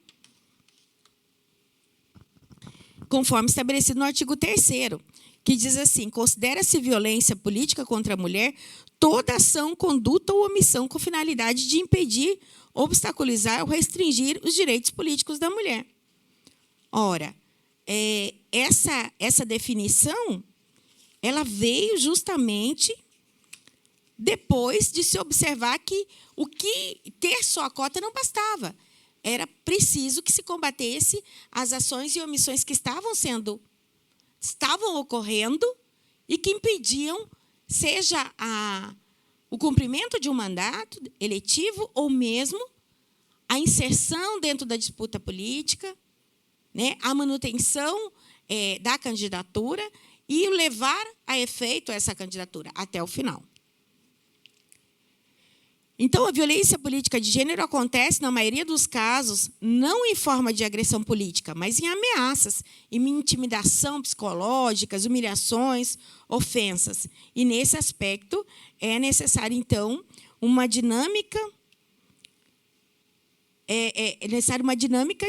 conforme estabelecido no artigo 3º, que diz assim: considera-se violência política contra a mulher toda ação, conduta ou omissão com finalidade de impedir, obstaculizar ou restringir os direitos políticos da mulher. Ora, essa definição, ela veio justamente depois de se observar que ter só a cota não bastava. Era preciso que se combatesse as ações e omissões que estavam ocorrendo e que impediam, seja o cumprimento de um mandato eletivo ou mesmo a inserção dentro da disputa política, né, a manutenção da candidatura e levar a efeito essa candidatura até o final. Então, a violência política de gênero acontece, na maioria dos casos, não em forma de agressão política, mas em ameaças, em intimidação psicológicas, humilhações, ofensas. E, nesse aspecto, é necessário, então, uma dinâmica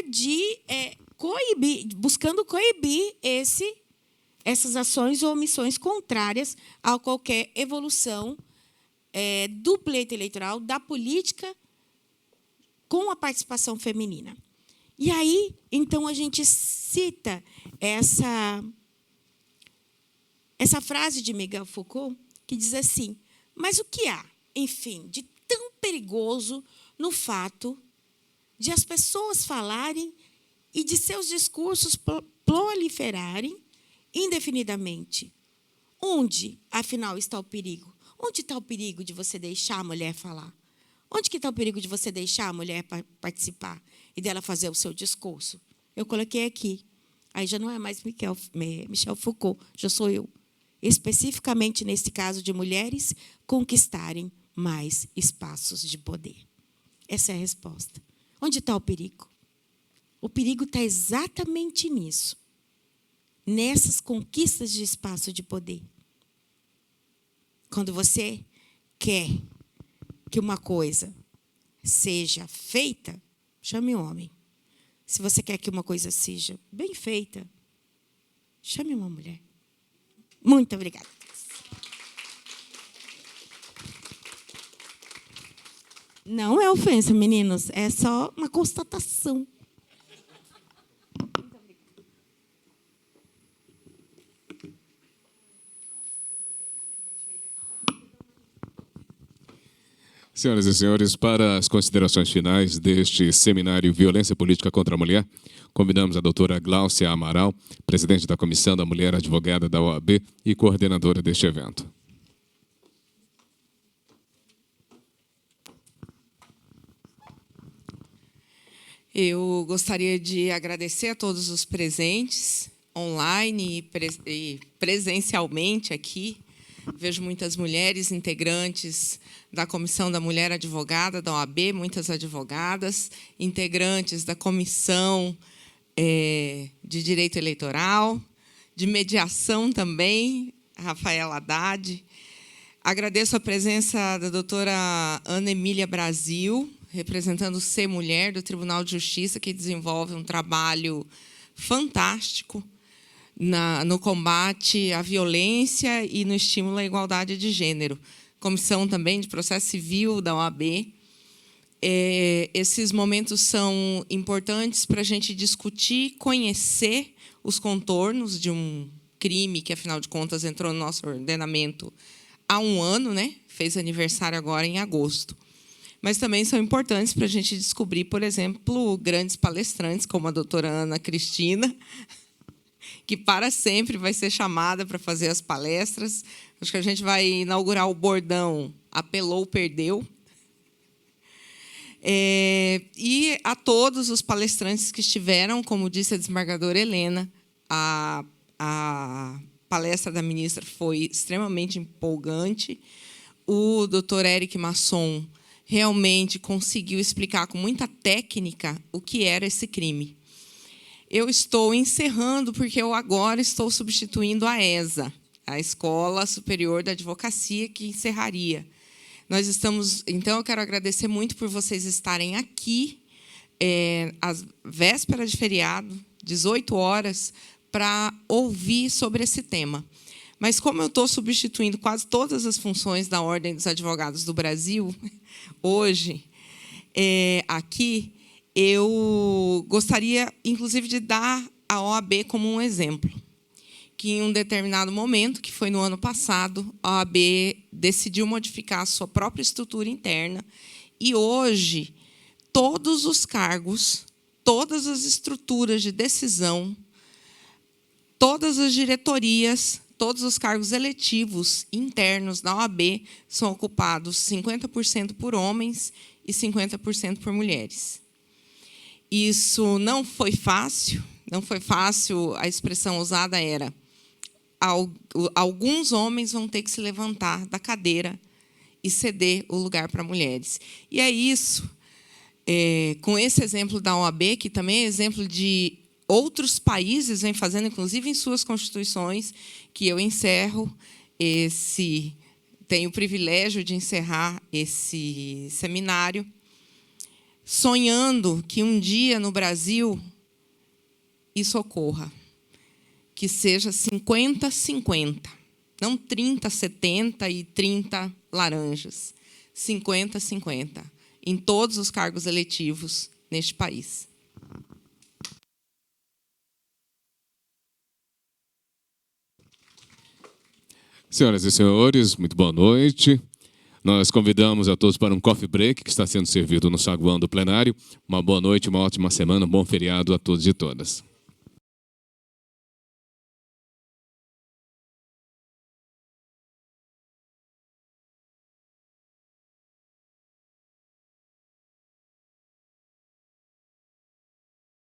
de buscando coibir essas ações ou omissões contrárias a qualquer evolução do pleito eleitoral, da política com a participação feminina. E aí, então, a gente cita essa frase de Miguel Foucault, que diz assim: mas o que há, enfim, de tão perigoso no fato de as pessoas falarem e de seus discursos proliferarem indefinidamente? Onde, afinal, está o perigo? Onde está o perigo de você deixar a mulher falar? Onde que está o perigo de você deixar a mulher participar e dela fazer o seu discurso? Eu coloquei aqui. Aí já não é mais Michel Foucault, já sou eu. Especificamente, nesse caso de mulheres, conquistarem mais espaços de poder. Essa é a resposta. Onde está o perigo? O perigo está exatamente nisso, nessas conquistas de espaço de poder. Quando você quer que uma coisa seja feita, chame um homem. Se você quer que uma coisa seja bem feita, chame uma mulher. Muito obrigada. Não é ofensa, meninos, é só uma constatação. Senhoras e senhores, para as considerações finais deste seminário Violência Política contra a Mulher, convidamos a doutora Gláucia Amaral, presidente da Comissão da Mulher, advogada da OAB e coordenadora deste evento. Eu gostaria de agradecer a todos os presentes, online e presencialmente aqui. Vejo muitas mulheres integrantes da Comissão da Mulher Advogada da OAB, muitas advogadas, integrantes da Comissão de Direito Eleitoral, de Mediação também, Rafaela Haddad. Agradeço a presença da doutora Ana Emília Brasil, representando o C Mulher do Tribunal de Justiça, que desenvolve um trabalho fantástico no combate à violência e no estímulo à igualdade de gênero. Comissão também de Processo Civil da OAB. Esses momentos são importantes para a gente discutir, conhecer os contornos de um crime que, afinal de contas, entrou no nosso ordenamento há um ano, né? Fez aniversário agora em agosto. Mas também são importantes para a gente descobrir, por exemplo, grandes palestrantes, como a doutora Ana Cristina, que para sempre vai ser chamada para fazer as palestras. Acho que a gente vai inaugurar o bordão "apelou, perdeu". E a todos os palestrantes que estiveram, como disse a desembargadora Helena, a palestra da ministra foi extremamente empolgante. O doutor Eric Masson realmente conseguiu explicar com muita técnica o que era esse crime. Eu estou encerrando, porque eu agora estou substituindo a ESA, a Escola Superior da Advocacia, que encerraria. Então, eu quero agradecer muito por vocês estarem aqui, às vésperas de feriado, 18 horas, para ouvir sobre esse tema. Mas, como eu estou substituindo quase todas as funções da Ordem dos Advogados do Brasil, hoje, aqui, eu gostaria, inclusive, de dar a OAB como um exemplo. Que, em um determinado momento, que foi no ano passado, a OAB decidiu modificar a sua própria estrutura interna e, hoje, todos os cargos, todas as estruturas de decisão, todas as diretorias, todos os cargos eletivos internos da OAB são ocupados 50% por homens e 50% por mulheres. Isso não foi fácil, a expressão usada era: alguns homens vão ter que se levantar da cadeira e ceder o lugar para mulheres. E é isso, com esse exemplo da OAB, que também é exemplo de outros países vêm fazendo, inclusive em suas constituições, que eu encerro tenho o privilégio de encerrar esse seminário, sonhando que um dia no Brasil isso ocorra, que seja 50-50, não 30-70 e 30 laranjas, 50-50, em todos os cargos eletivos neste país. Senhoras e senhores, muito boa noite. Nós convidamos a todos para um coffee break que está sendo servido no saguão do plenário. Uma boa noite, uma ótima semana, um bom feriado a todos e todas.